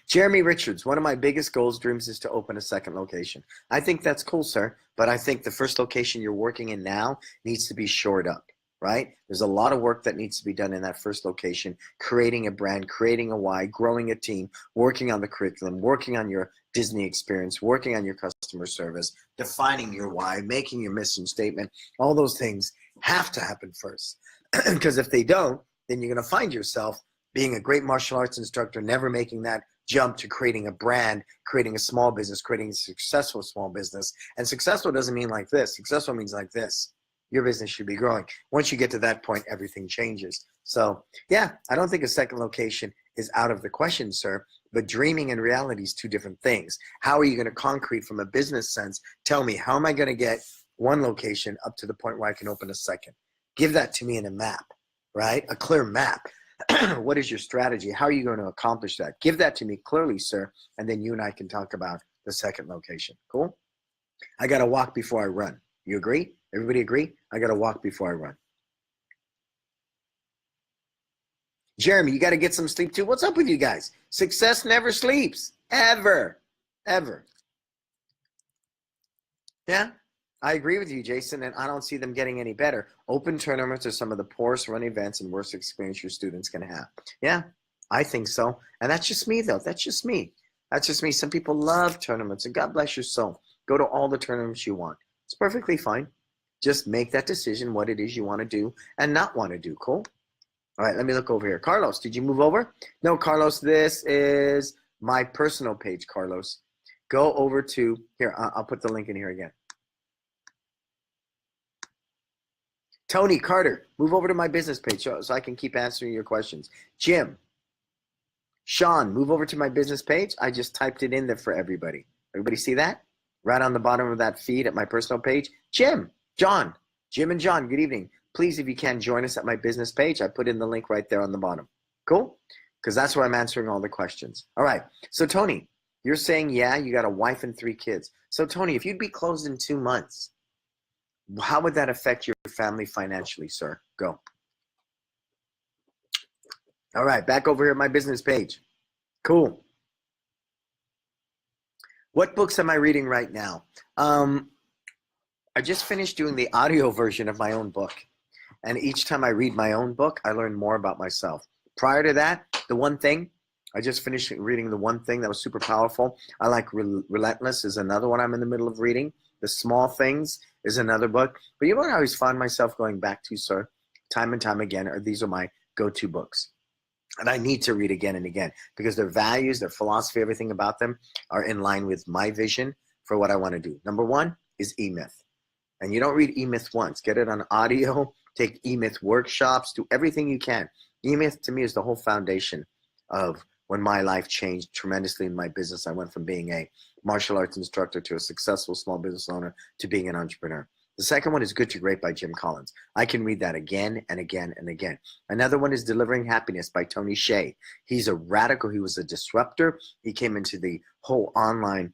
Jeremy Richards, one of my biggest goals, dreams is to open a second location. I think that's cool, sir. But I think the first location you're working in now needs to be shored up, right? There's a lot of work that needs to be done in that first location, creating a brand, creating a why, growing a team, working on the curriculum, working on your Disney experience, working on your customer service, defining your why, making your mission statement. All those things have to happen first. Because if they don't, then you're going to find yourself being a great martial arts instructor, never making that jump to creating a brand, creating a small business, creating a successful small business. And successful doesn't mean like this. Successful means like this. Your business should be growing. Once you get to that point, everything changes. So yeah, I don't think a second location is out of the question, sir, but dreaming and reality is two different things. How are you going to concrete from a business sense? Tell me, how am I going to get one location up to the point where I can open a second? Give that to me in a map, right? A clear map. What is your strategy? How are you going to accomplish that? Give that to me clearly, sir, and then you and I can talk about the second location. Cool? I got to walk before I run. You agree? Everybody agree? I got to walk before I run. Jeremy, you got to get some sleep too. What's up with you guys? Success never sleeps. Ever. Ever. Yeah? I agree with you, Jason, and I don't see them getting any better. Open tournaments are some of the poorest run events and worst experience your students can have. Yeah, I think so. And that's just me, though. That's just me. That's just me. Some people love tournaments, and God bless your soul. Go to all the tournaments you want. It's perfectly fine. Just make that decision what it is you want to do and not want to do. Cool? All right, let me look over here. Carlos, did you move over? No, Carlos, this is my personal page, Carlos. Go over to, here, I'll put the link in here again. Tony Carter, move over to my business page so I can keep answering your questions. Jim, Sean, move over to my business page. I just typed it in there for everybody. Everybody see that? Right on the bottom of that feed at my personal page. Jim, John, Jim and John, good evening. Please, if you can, join us at my business page. I put in the link right there on the bottom. Cool? Because that's where I'm answering all the questions. All right. So, Tony, you're saying, yeah, you got a wife and 3 kids. So, Tony, if you'd be closed in 2 months, how would that affect your family financially, sir? Go. All right, back over here at my business page. Cool. What books am I reading right now? I just finished doing the audio version of my own book. And each time I read my own book, I learn more about myself. Prior to that, The One Thing, I just finished reading The One Thing. That was super powerful. I like Relentless is another one I'm in the middle of reading. The Small Things is another book. But you know what I always find myself going back to, sir, time and time again, or these are my go-to books. And I need to read again and again because their values, their philosophy, everything about them are in line with my vision for what I want to do. Number 1 is E-Myth. And you don't read E-Myth once. Get it on audio, take E-Myth workshops, do everything you can. E-Myth to me is the whole foundation of when my life changed tremendously in my business. I went from being a martial arts instructor to a successful small business owner to being an entrepreneur. The second one is Good to Great by Jim Collins. I can read that again and again and again. Another one is Delivering Happiness by Tony Hsieh. He's a radical. He was a disruptor. He came into the whole online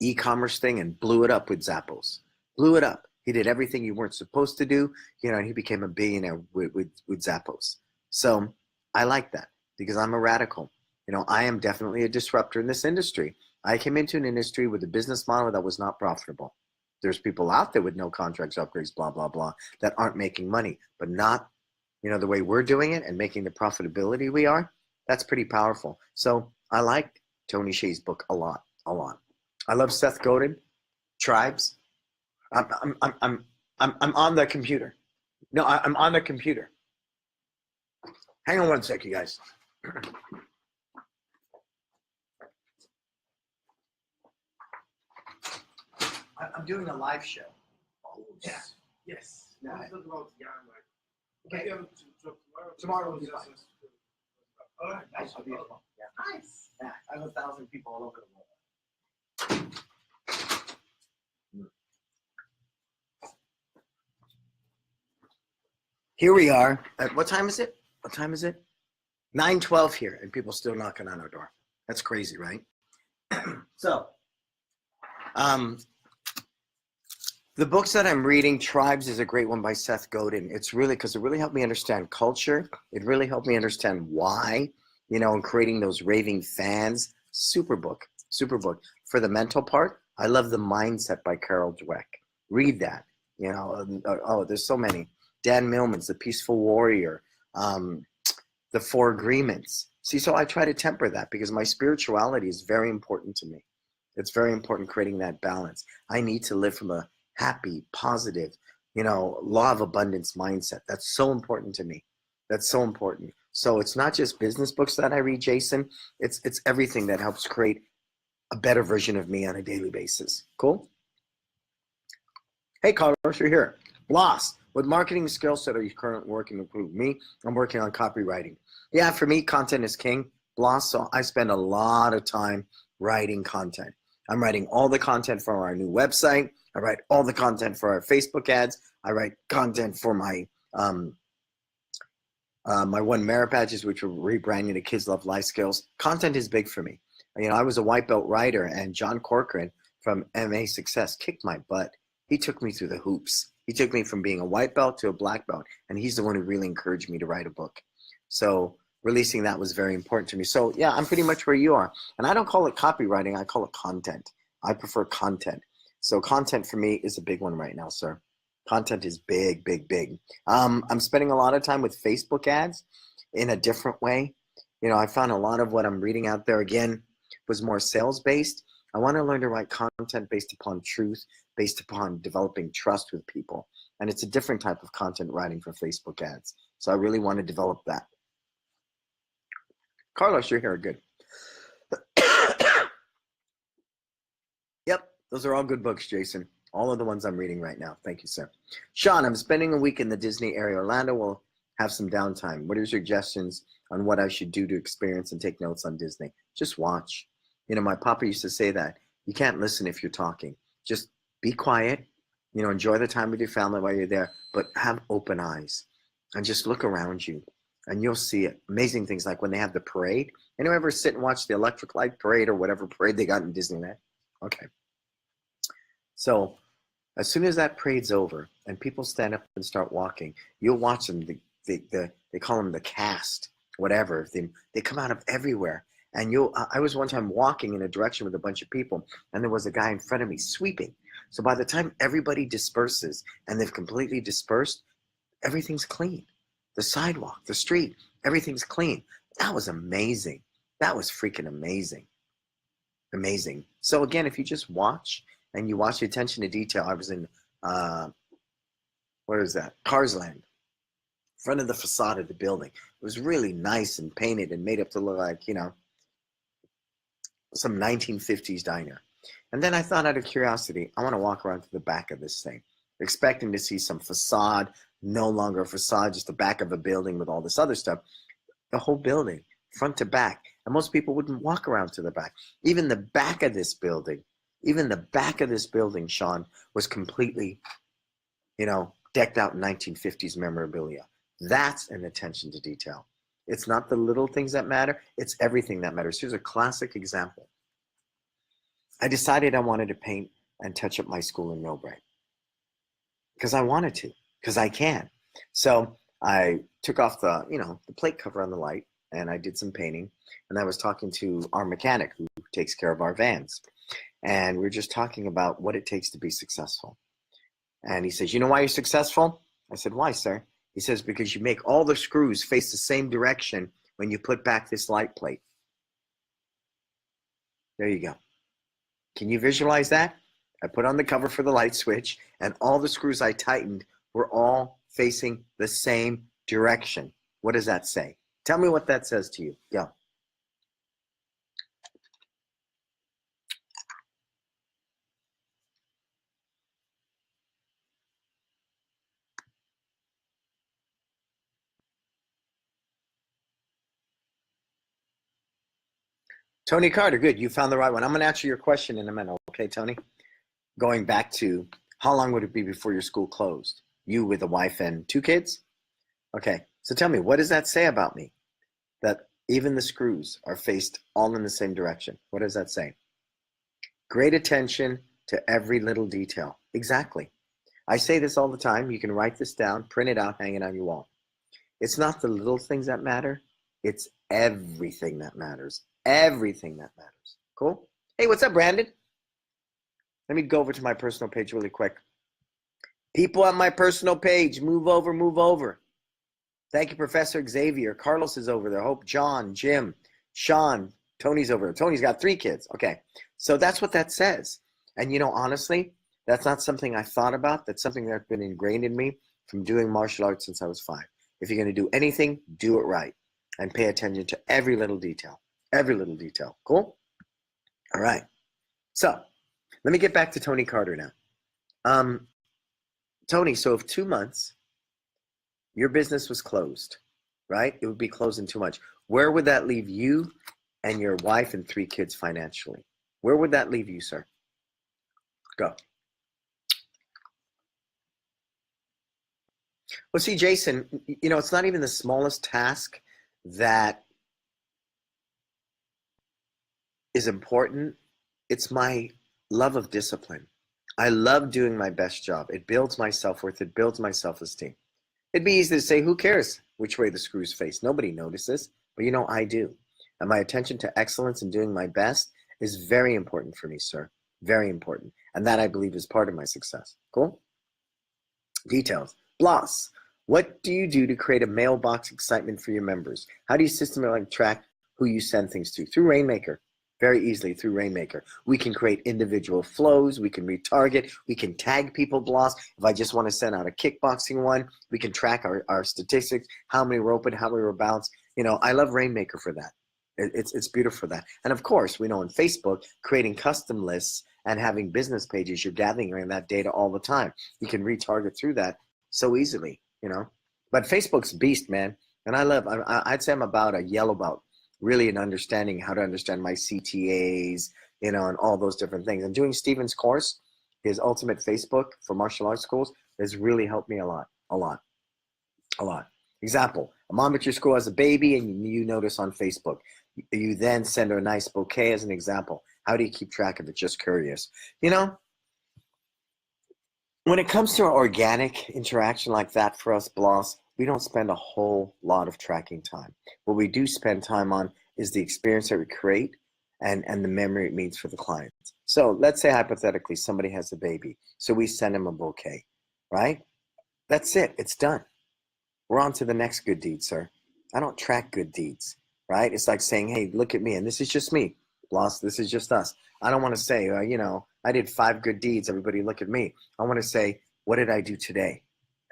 e-commerce thing and blew it up with Zappos. Blew it up. He did everything you weren't supposed to do, and he became a billionaire with Zappos. So I like that because I'm a radical. I am definitely a disruptor in this industry. I came into an industry with a business model that was not profitable. There's people out there with no contracts, upgrades, blah, blah, blah, that aren't making money, but not, the way we're doing it and making the profitability we are. That's pretty powerful. So I like Tony Hsieh's book a lot, a lot. I love Seth Godin, Tribes. I'm on the computer. No, I'm on the computer. Hang on one sec, you guys. I'm doing a live show. Oh, Yeah. Yes. No, Let's talk about like, okay. Tomorrow will be fine. All right. Nice. I'll be at home. Yeah. Nice. Yeah. I have 1,000 people all over the world. Here we are. What time is it? What time is it? 9:12 here, and people still knocking on our door. That's crazy, right? So, the books that I'm reading, Tribes is a great one by Seth Godin. It's really, because it really helped me understand culture. It really helped me understand why, and creating those raving fans. Super book, super book. For the mental part, I love The Mindset by Carol Dweck. Read that. There's so many. Dan Millman's The Peaceful Warrior, The Four Agreements. See, so I try to temper that because my spirituality is very important to me. It's very important creating that balance. I need to live from a happy, positive, law of abundance mindset. That's so important to me. That's so important. So it's not just business books that I read, Jason. It's everything that helps create a better version of me on a daily basis. Cool? Hey, Carlos, you're here. Lost. What marketing skill set are you currently working to improve? Me, I'm working on copywriting. Yeah, for me, content is king. Bloss, so I spend a lot of time writing content. I'm writing all the content for our new website. I write all the content for our Facebook ads. I write content for my my One Merit badges, which we're rebranding to Kids Love Life Skills. Content is big for me. I was a white belt writer, and John Corcoran from MA Success kicked my butt. He took me through the hoops. He took me from being a white belt to a black belt, and he's the one who really encouraged me to write a book. So releasing that was very important to me. So yeah, I'm pretty much where you are. And I don't call it copywriting, I call it content. I prefer content. So content for me is a big one right now, sir. Content is big, big, big. I'm spending a lot of time with Facebook ads in a different way. I found a lot of what I'm reading out there, again, was more sales-based. I want to learn to write content based upon truth, based upon developing trust with people. And it's a different type of content writing for Facebook ads. So I really want to develop that. Carlos, you're here. Good. Yep, those are all good books, Jason. All of the ones I'm reading right now. Thank you, sir. Sean, I'm spending a week in the Disney area. Orlando will have some downtime. What are your suggestions on what I should do to experience and take notes on Disney? Just watch. My papa used to say that. You can't listen if you're talking. Just be quiet. Enjoy the time with your family while you're there, but have open eyes and just look around you. And you'll see amazing things like when they have the parade. Anyone ever sit and watch the electric light parade or whatever parade they got in Disneyland? Okay. So as soon as that parade's over and people stand up and start walking, you'll watch them. They call them the cast, whatever. They come out of everywhere. And I was one time walking in a direction with a bunch of people, and there was a guy in front of me sweeping. So by the time everybody disperses and they've completely dispersed, everything's clean. The sidewalk, the street, everything's clean. That was amazing. That was freaking amazing. Amazing. So again, if you just watch and you watch the attention to detail, I was in, what is that? Cars Land, front of the facade of the building. It was really nice and painted and made up to look like, some 1950s diner. And then I thought, out of curiosity, I want to walk around to the back of this thing, expecting to see some facade, no longer a facade, just the back of a building with all this other stuff. The whole building, front to back. And most people wouldn't walk around to the back. Even the back of this building, Sean, was completely, decked out in 1950s memorabilia. That's an attention to detail. It's not the little things that matter. It's everything that matters. Here's a classic example. I decided I wanted to paint and touch up my school in Millbrae because I wanted to, because I can. So I took off the plate cover on the light, and I did some painting. And I was talking to our mechanic who takes care of our vans. And we were just talking about what it takes to be successful. And he says, you know why you're successful? I said, why, sir? He says, because you make all the screws face the same direction when you put back this light plate. There you go. Can you visualize that? I put on the cover for the light switch, and all the screws I tightened were all facing the same direction. What does that say? Tell me what that says to you. Go. Tony Carter, good. You found the right one. I'm going to answer your question in a minute. Okay, Tony? Going back to how long would it be before your school closed? You with a wife and 2 kids? Okay, so tell me, what does that say about me? That even the screws are faced all in the same direction. What does that say? Great attention to every little detail. Exactly. I say this all the time. You can write this down, print it out, hang it on your wall. It's not the little things that matter. It's everything that matters. Everything that matters. Cool? Hey, what's up, Brandon? Let me go over to my personal page really quick. People on my personal page, move over, move over. Thank you, Professor Xavier. Carlos is over there. Hope, John, Jim, Sean, Tony's over there. Tony's got 3 kids. Okay, so that's what that says. And honestly, that's not something I thought about. That's something that's been ingrained in me from doing martial arts since I was 5. If you're going to do anything, do it right and pay attention to every little detail. Every little detail. Cool? All right. So let me get back to Tony Carter now. Tony, so if 2 months your business was closed, right? It would be closed in 2 months. Where would that leave you and your wife and 3 kids financially? Where would that leave you, sir? Go. Well, see, Jason, it's not even the smallest task that is important. It's my love of discipline. I love doing my best job. It builds my self-worth. It builds my self-esteem. It'd be easy to say, who cares which way the screws face? Nobody notices, but I do. And my attention to excellence and doing my best is very important for me, sir. Very important. And that, I believe, is part of my success. Cool? Details. Bloss. What do you do to create a mailbox excitement for your members? How do you systematically track who you send things to? Through Rainmaker. Very easily through Rainmaker. We can create individual flows. We can retarget. We can tag people, Bloss. If I just want to send out a kickboxing one, we can track our statistics, how many were open, how many were bounced. I love Rainmaker for that. It's beautiful for that. And of course, we know in Facebook, creating custom lists and having business pages, you're gathering that data all the time. You can retarget through that so easily, But Facebook's a beast, man. And I'd say I'm about a yellow belt. Really in understanding how to understand my CTAs, and all those different things. And doing Steven's course, his Ultimate Facebook for martial arts schools, has really helped me a lot. Example, a mom at your school has a baby and you notice on Facebook. You then send her a nice bouquet as an example. How do you keep track of it? Just curious. When it comes to organic interaction like that for us, Bloss, we don't spend a whole lot of tracking time. What we do spend time on is the experience that we create and the memory it means for the clients. So let's say hypothetically somebody has a baby. So we send them a bouquet, right? That's it. It's done. We're on to the next good deed, sir. I don't track good deeds, right? It's like saying, hey, look at me. And this is just me. Bloss, this is just us. I don't want to say, I did 5 good deeds. Everybody look at me. I want to say, what did I do today?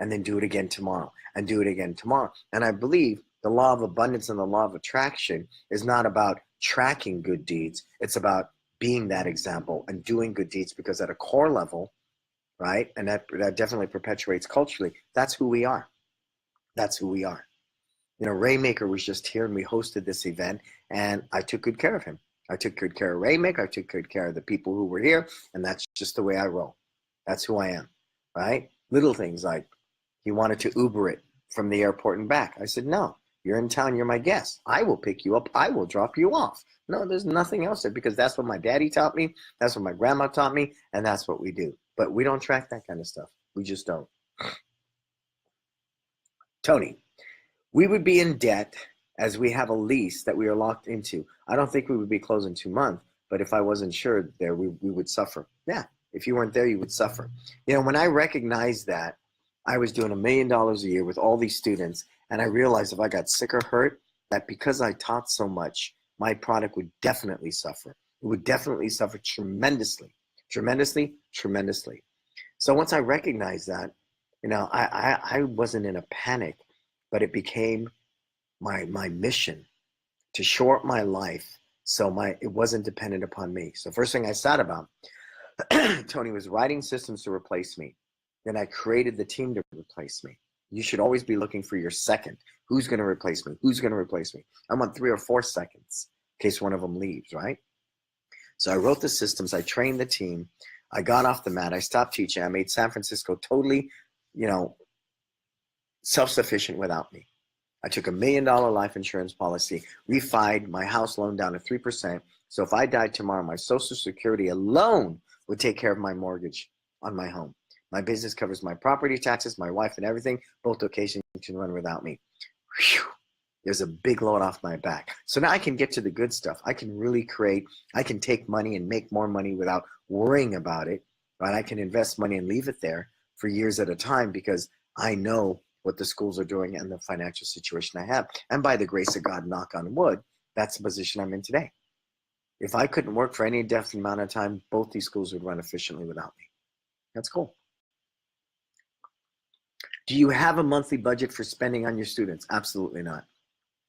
And then do it again tomorrow and do it again tomorrow. And I believe the law of abundance and the law of attraction is not about tracking good deeds. It's about being that example and doing good deeds, because at a core level, right, and that definitely perpetuates culturally, that's who we are. That's who we are. Rainmaker was just here and we hosted this event and I took good care of him. I took good care of Rainmaker. I took good care of the people who were here, and that's just the way I roll. That's who I am, right? Little things like he wanted to Uber it from the airport and back. I said, no, you're in town. You're my guest. I will pick you up. I will drop you off. No, there's nothing else there, because that's what my daddy taught me. That's what my grandma taught me. And that's what we do. But we don't track that kind of stuff. We just don't. Tony, we would be in debt as we have a lease that we are locked into. I don't think we would be closed in 2 months, but if I was insured there, we would suffer. Yeah, if you weren't there, you would suffer. When I recognized that, I was doing $1 million a year with all these students, and I realized if I got sick or hurt, that because I taught so much, my product would definitely suffer. It would definitely suffer tremendously, tremendously, tremendously. So once I recognized that, I wasn't in a panic, but it became my mission to short my life so it wasn't dependent upon me. So first thing I thought about, Tony, was writing systems to replace me. Then I created the team to replace me. You should always be looking for your second. Who's going to replace me? Who's going to replace me? I'm on 3 or 4 seconds in case one of them leaves, right? So I wrote the systems. I trained the team. I got off the mat. I stopped teaching. I made San Francisco totally, self-sufficient without me. I took $1 million life insurance policy, refied my house loan down to 3%. So if I died tomorrow, my Social Security alone would take care of my mortgage on my home. My business covers my property taxes, my wife and everything. Both locations can run without me. Whew. There's a big load off my back. So now I can get to the good stuff. I can really I can take money and make more money without worrying about it. Right? I can invest money and leave it there for years at a time because I know what the schools are doing and the financial situation I have. And by the grace of God, knock on wood, that's the position I'm in today. If I couldn't work for any definite amount of time, both these schools would run efficiently without me. That's cool. Do you have a monthly budget for spending on your students? Absolutely not.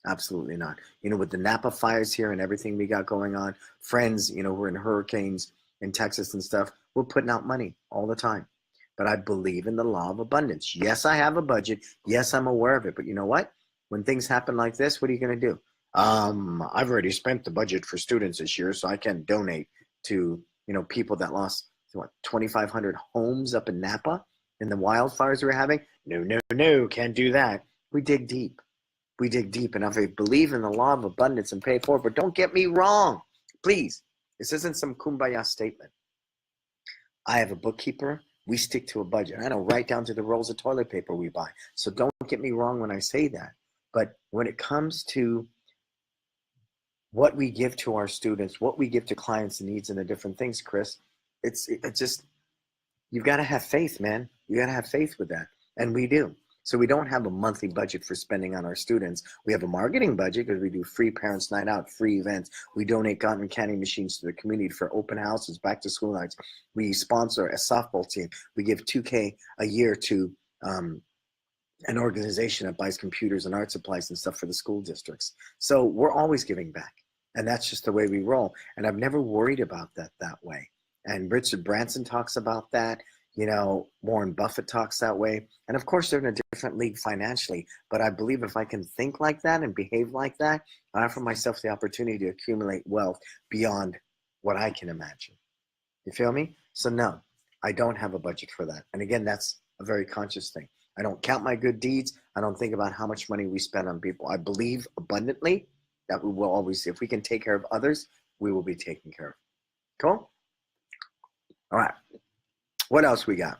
Absolutely not. With the Napa fires here and everything we got going on, friends, who are in hurricanes in Texas and stuff, we're putting out money all the time. But I believe in the law of abundance. Yes, I have a budget. Yes, I'm aware of it. But you know what? When things happen like this, what are you going to do? I've already spent the budget for students this year, so I can donate to, people that lost 2,500 homes up in Napa in the wildfires we're having. No, can't do that. We dig deep. We dig deep. And I believe in the law of abundance and pay forward. But don't get me wrong. Please, this isn't some kumbaya statement. I have a bookkeeper. We stick to a budget. I know right down to the rolls of toilet paper we buy. So don't get me wrong when I say that. But when it comes to what we give to our students, what we give to clients' needs and the different things, Chris, it's just, you've got to have faith, man. You got to have faith with that. And we do. So we don't have a monthly budget for spending on our students. We have a marketing budget because we do free parents' night out, free events. We donate cotton candy machines to the community for open houses, back to school nights. We sponsor a softball team. We give $2,000 a year to an organization that buys computers and art supplies and stuff for the school districts. So we're always giving back. And that's just the way we roll. And I've never worried about that way. And Richard Branson talks about that. Warren Buffett talks that way. And of course, they're in a different league financially. But I believe if I can think like that and behave like that, I offer myself the opportunity to accumulate wealth beyond what I can imagine. You feel me? So no, I don't have a budget for that. And again, that's a very conscious thing. I don't count my good deeds. I don't think about how much money we spend on people. I believe abundantly that we will always, if we can take care of others, we will be taken care of. Cool? All right. What else we got?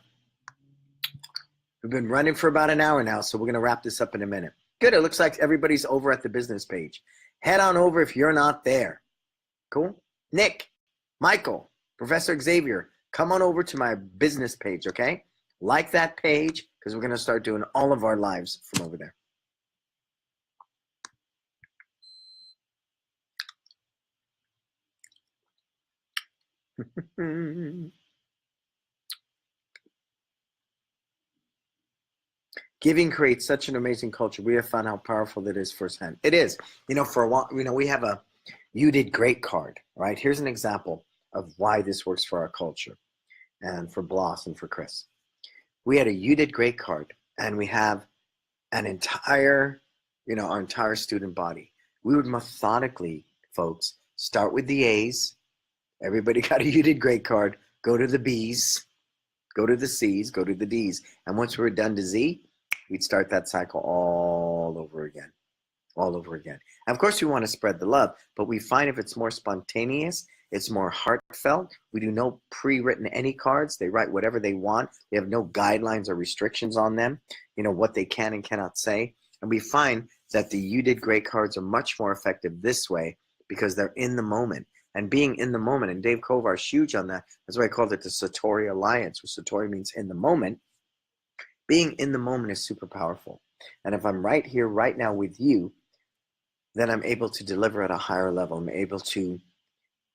We've been running for about an hour now, so we're going to wrap this up in a minute. Good. It looks like everybody's over at the business page. Head on over if you're not there. Cool? Nick, Michael, Professor Xavier, come on over to my business page, okay? Like that page because we're going to start doing all of our lives from over there. Giving creates such an amazing culture. We have found how powerful that is firsthand. It is. For a while, we have a "You did great" card, right? Here's an example of why this works for our culture and for Bloss and for Chris. We had a "You did great" card, and we have an entire, our entire student body. We would methodically, folks, start with the A's. Everybody got a "You did great" card. Go to the B's, go to the C's, go to the D's. And once we were done to Z, we'd start that cycle all over again. And of course, we want to spread the love, but we find if it's more spontaneous, it's more heartfelt. We do no pre-written any cards. They write whatever they want. They have no guidelines or restrictions on them, what they can and cannot say. And we find that the "You did great" cards are much more effective this way because they're in the moment. And being in the moment, and Dave Kovar's huge on that. That's why I called it the Satori Alliance, where Satori means in the moment. Being in the moment is super powerful. And if I'm right here, right now with you, then I'm able to deliver at a higher level. I'm able to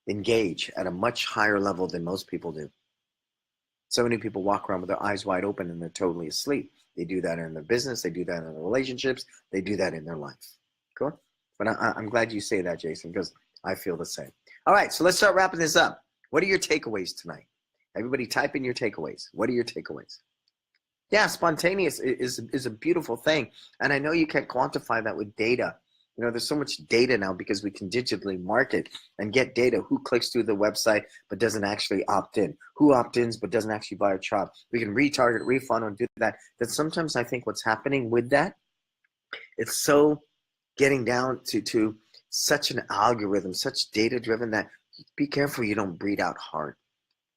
engage at a much higher level than most people do. So many people walk around with their eyes wide open and they're totally asleep. They do that in their business. They do that in their relationships. They do that in their life. Cool? But I'm glad you say that, Jason, because I feel the same. All right, so let's start wrapping this up. What are your takeaways tonight? Everybody type in your takeaways. What are your takeaways? Yeah, spontaneous is a beautiful thing. And I know you can't quantify that with data. You know, there's so much data now because we can digitally market and get data. Who clicks through the website but doesn't actually opt in? Who opt-ins but doesn't actually buy a job? We can retarget, refund, and do that. That sometimes I think what's happening with that, it's so getting down to such an algorithm, such data-driven that be careful you don't breed out heart,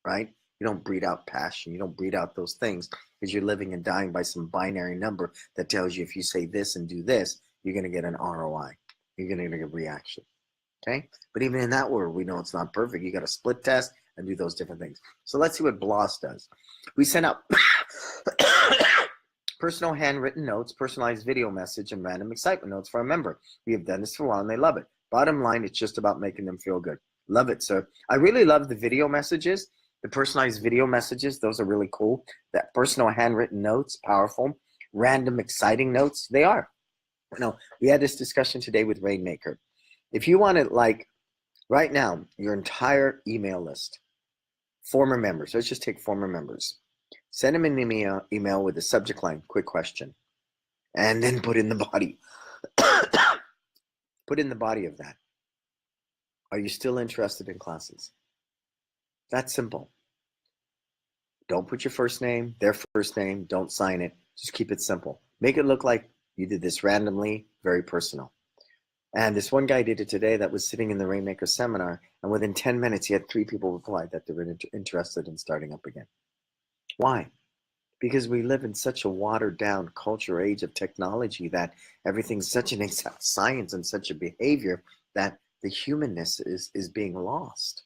right? You don't breed out passion. You don't breed out those things because you're living and dying by some binary number that tells you if you say this and do this, you're going to get an ROI. You're going to get a reaction. Okay? But even in that world, we know it's not perfect. You got to split test and do those different things. So let's see what Bloss does. We send out personal handwritten notes, personalized video message, and random excitement notes for a member. We have done this for a while and they love it. Bottom line, it's just about making them feel good. Love it, sir. I really love the video messages, the personalized video messages. Those are really cool. That personal handwritten notes, powerful. Random exciting notes, they are. You know, we had this discussion today with Rainmaker. If you want to, like, right now, your entire email list, former members, let's just take former members. Send them an email with the subject line, quick question, and then put in the body. Put in the body of that. Are you still interested in classes? That's simple. Don't put your first name, their first name, don't sign it. Just keep it simple. Make it look like you did this randomly, very personal. And this one guy did it today that was sitting in the Rainmaker seminar, and within 10 minutes, he had 3 people reply that they were interested in starting up again. Why? Because we live in such a watered-down culture age of technology that everything's such an exact science and such a behavior that the humanness is being lost.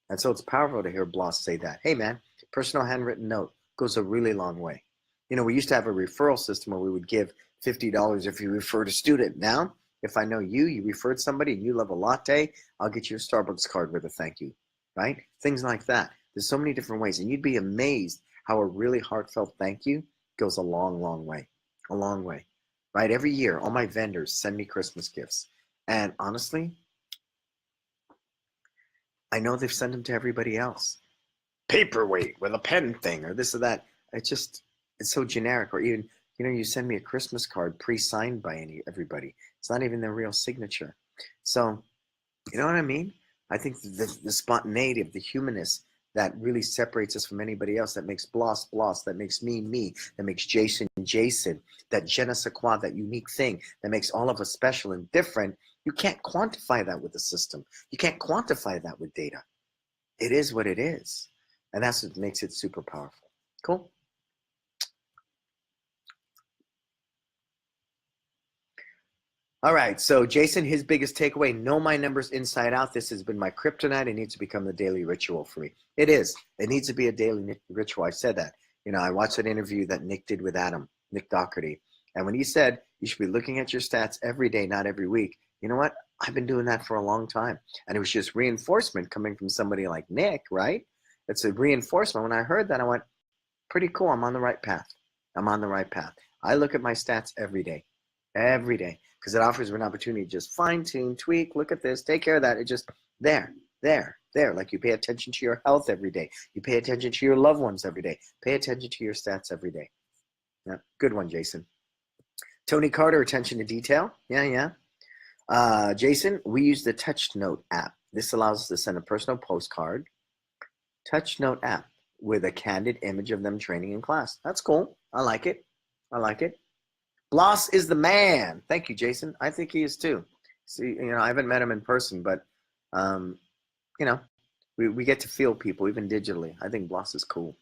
And so it's powerful to hear Bloss say that. Hey, man, personal handwritten note goes a really long way. You know, we used to have a referral system where we would give $50 if you referred a student. Now, if I know you referred somebody and you love a latte, I'll get you a Starbucks card with a thank you, right? Things like that. There's so many different ways. And you'd be amazed how a really heartfelt thank you goes a long, long way. A long way, right? Every year, all my vendors send me Christmas gifts. And honestly, I know they've sent them to everybody else. Paperweight with a pen thing or this or that. It's so generic. Or even, you know, you send me a Christmas card pre-signed by everybody. It's not even their real signature. So, you know what I mean? I think the spontaneity of the humanness that really separates us from anybody else, that makes Bloss, that makes me, that makes Jason, that je ne sais quoi, that unique thing that makes all of us special and different, you can't quantify that with the system. You can't quantify that with data. It is what it is. And that's what makes it super powerful. Cool? All right, so Jason, his biggest takeaway, know my numbers inside out. This has been my kryptonite. It needs to become the daily ritual for me. It is. It needs to be a daily ritual. I said that. You know, I watched that interview that Nick did with Nick Doherty. And when he said you should be looking at your stats every day, not every week, you know what? I've been doing that for a long time. And it was just reinforcement coming from somebody like Nick, right? It's a reinforcement. When I heard that, I went, pretty cool. I'm on the right path. I'm on the right path. I look at my stats every day, because it offers an opportunity to just fine tune, tweak, look at this, take care of that. It just there. Like you pay attention to your health every day. You pay attention to your loved ones every day. Pay attention to your stats every day. Yeah, good one, Jason. Tony Carter, attention to detail. Yeah. Jason, we use the Touch Note app. This allows us to send a personal postcard. Touch Note app with a candid image of them training in class. That's cool. I like it. Bloss is the man. Thank you, Jason. I think he is too. See, you know, I haven't met him in person, but, you know, we get to feel people even digitally. I think Bloss is cool.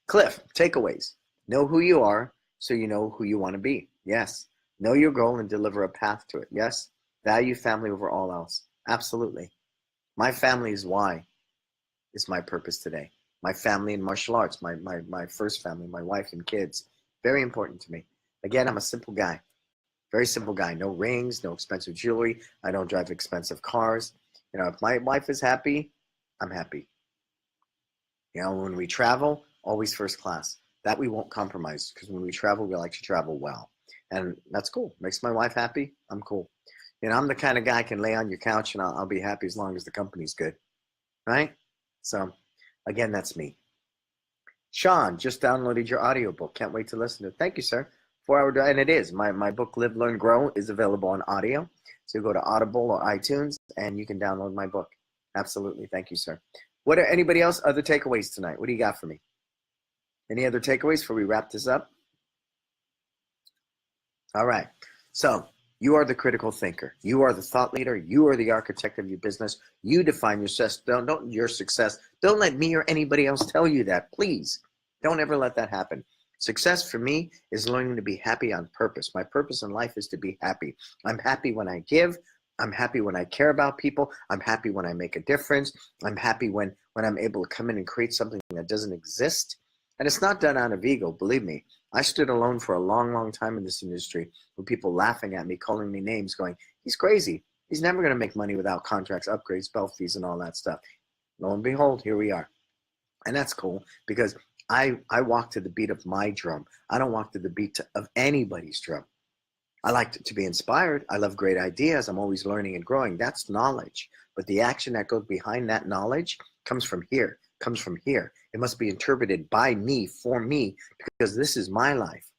Cliff, takeaways. Know who you are so you know who you want to be. Yes. Know your goal and deliver a path to it. Yes. Value family over all else. Absolutely. My family is why is my purpose today. My family in martial arts, my first family, my wife and kids. Very important to me. Again, I'm a simple guy. Very simple guy. No rings, no expensive jewelry. I don't drive expensive cars. You know, if my wife is happy, I'm happy. You know, when we travel, always first class. That we won't compromise because when we travel, we like to travel well. And that's cool. Makes my wife happy. I'm cool. You know, I'm the kind of guy I can lay on your couch and I'll be happy as long as the company's good. Right? So, again, that's me. Sean, just downloaded your audiobook. Can't wait to listen to it. Thank you, sir. 4 hour drive. And it is. My book, Live, Learn, Grow, is available on audio. So go to Audible or iTunes and you can download my book. Absolutely. Thank you, sir. What are anybody else? Other takeaways tonight? What do you got for me? Any other takeaways before we wrap this up? All right. So you are the critical thinker. You are the thought leader. You are the architect of your business. You define your success. Don't your success. Don't let me or anybody else tell you that. Please don't ever let that happen. Success for me is learning to be happy on purpose. My purpose in life is to be happy. I'm happy when I give. I'm happy when I care about people. I'm happy when I make a difference. I'm happy when I'm able to come in and create something that doesn't exist. And it's not done out of ego, believe me. I stood alone for a long, long time in this industry with people laughing at me, calling me names, going, he's crazy. He's never going to make money without contracts, upgrades, belt fees, and all that stuff. Lo and behold, here we are. And that's cool because I walk to the beat of my drum. I don't walk to the beat of anybody's drum. I like to be inspired. I love great ideas. I'm always learning and growing. That's knowledge. But the action that goes behind that knowledge comes from here, comes from here. It must be interpreted by me, for me, because this is my life.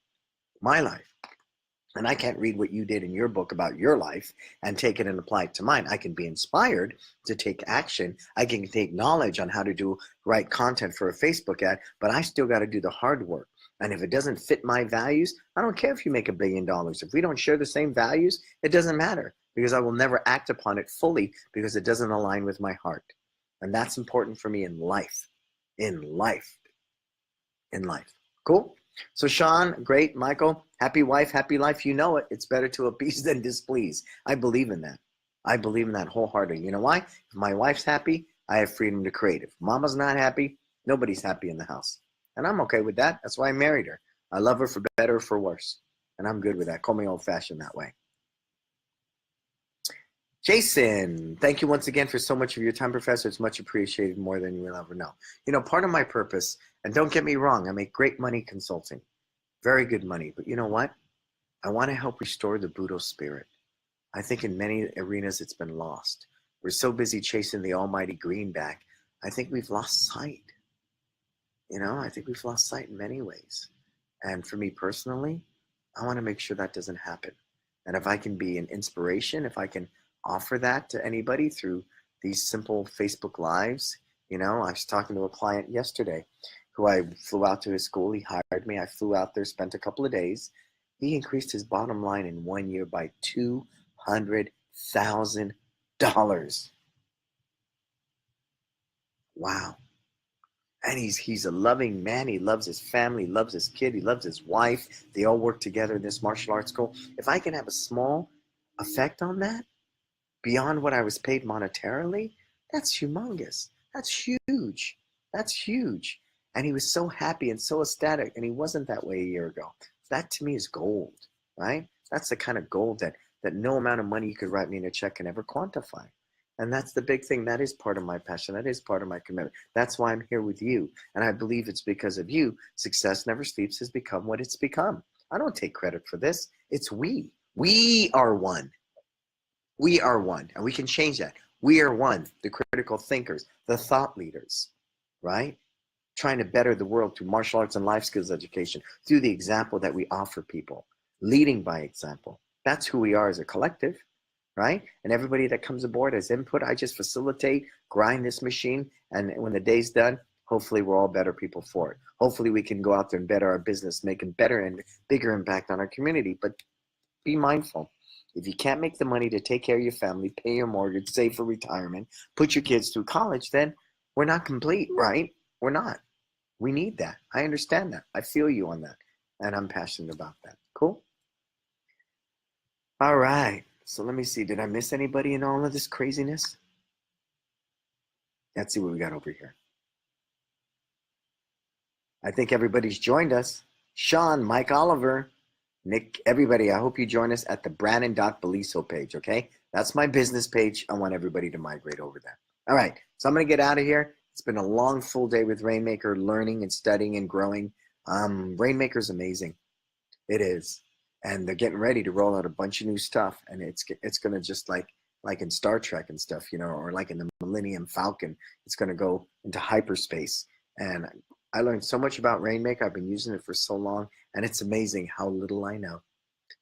My life. And I can't read what you did in your book about your life and take it and apply it to mine. I can be inspired to take action. I can take knowledge on how to do right content for a Facebook ad, but I still got to do the hard work. And if it doesn't fit my values, I don't care if you make $1 billion. If we don't share the same values, it doesn't matter because I will never act upon it fully because it doesn't align with my heart. And that's important for me in life. In life. In life. Cool? So Sean, great. Michael, happy wife, happy life. You know it. It's better to appease than displease. I believe in that. I believe in that wholeheartedly. You know why? If my wife's happy, I have freedom to create. If mama's not happy, nobody's happy in the house. And I'm okay with that. That's why I married her. I love her for better or for worse. And I'm good with that. Call me old-fashioned that way. Jason, thank you once again for so much of your time, Professor. It's much appreciated, more than you will ever know. You know, part of my purpose, and don't get me wrong, I make great money consulting. Very good money. But you know what? I want to help restore the Buddha spirit. I think in many arenas it's been lost. We're so busy chasing the almighty greenback. I think we've lost sight. You know, I think we've lost sight in many ways. And for me personally, I want to make sure that doesn't happen. And if I can be an inspiration, if I can offer that to anybody through these simple Facebook Lives. You know, I was talking to a client yesterday who I flew out to his school. He hired me. I flew out there, spent a couple of days. He increased his bottom line in 1 year by $200,000. Wow. And he's a loving man. He loves his family, he loves his kid, he loves his wife. They all work together in this martial arts school. If I can have a small effect on that, beyond what I was paid monetarily, that's humongous. That's huge. That's huge. And he was so happy and so ecstatic, and he wasn't that way a year ago. That to me is gold, right? That's the kind of gold that no amount of money you could write me in a check can ever quantify. And that's the big thing. That is part of my passion. That is part of my commitment. That's why I'm here with you. And I believe it's because of you. Success Never Sleeps has become what it's become. I don't take credit for this. It's we. We are one. We are one, and we can change that. We are one, the critical thinkers, the thought leaders, right? Trying to better the world through martial arts and life skills education, through the example that we offer people, leading by example. That's who we are as a collective, right? And everybody that comes aboard as input, I just facilitate, grind this machine, and when the day's done, hopefully we're all better people for it. Hopefully we can go out there and better our business, make a better and bigger impact on our community, but be mindful. If you can't make the money to take care of your family, pay your mortgage, save for retirement, put your kids through college, then we're not complete, right? We're not. We need that. I understand that. I feel you on that. And I'm passionate about that. Cool? All right. So let me see. Did I miss anybody in all of this craziness? Let's see what we got over here. I think everybody's joined us. Sean, Mike Oliver, Nick, everybody, I hope you join us at the Brannon Beliso page, okay? That's my business page. I want everybody to migrate over there. All right, so I'm going to get out of here. It's been a long, full day with Rainmaker, learning and studying and growing. Rainmaker's amazing. It is. And they're getting ready to roll out a bunch of new stuff. And it's going to just like in Star Trek and stuff, you know, or like in the Millennium Falcon, it's going to go into hyperspace. And I learned so much about Rainmaker. I've been using it for so long, and it's amazing how little I know.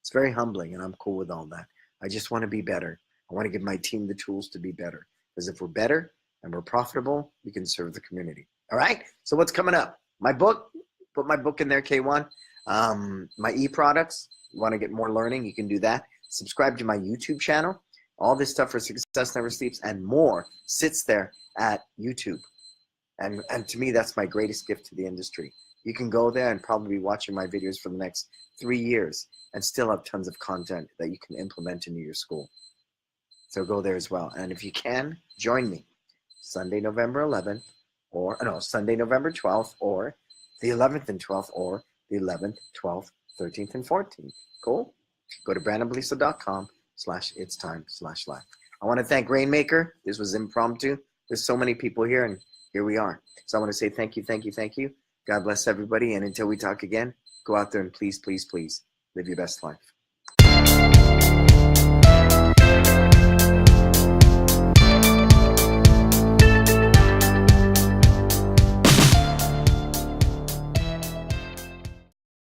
It's very humbling, and I'm cool with all that. I just want to be better. I want to give my team the tools to be better. Because if we're better and we're profitable, we can serve the community. All right? So what's coming up? My book. Put my book in there, K1. My e-products. You want to get more learning, you can do that. Subscribe to my YouTube channel. All this stuff for Success Never Sleeps and more sits there at YouTube. And to me, that's my greatest gift to the industry. You can go there and probably be watching my videos for the next 3 years and still have tons of content that you can implement into your school. So go there as well. And if you can, join me Sunday, November 11th, or no, Sunday, November 12th, or the 11th and 12th, or the 11th, 12th, 13th, and 14th. Cool? Go to brannonbeliso.com/itstime/life. I want to thank Rainmaker. This was impromptu. There's so many people here, and here we are. So I want to say thank you, thank you, thank you. God bless everybody. And until we talk again, go out there and please, please, please live your best life.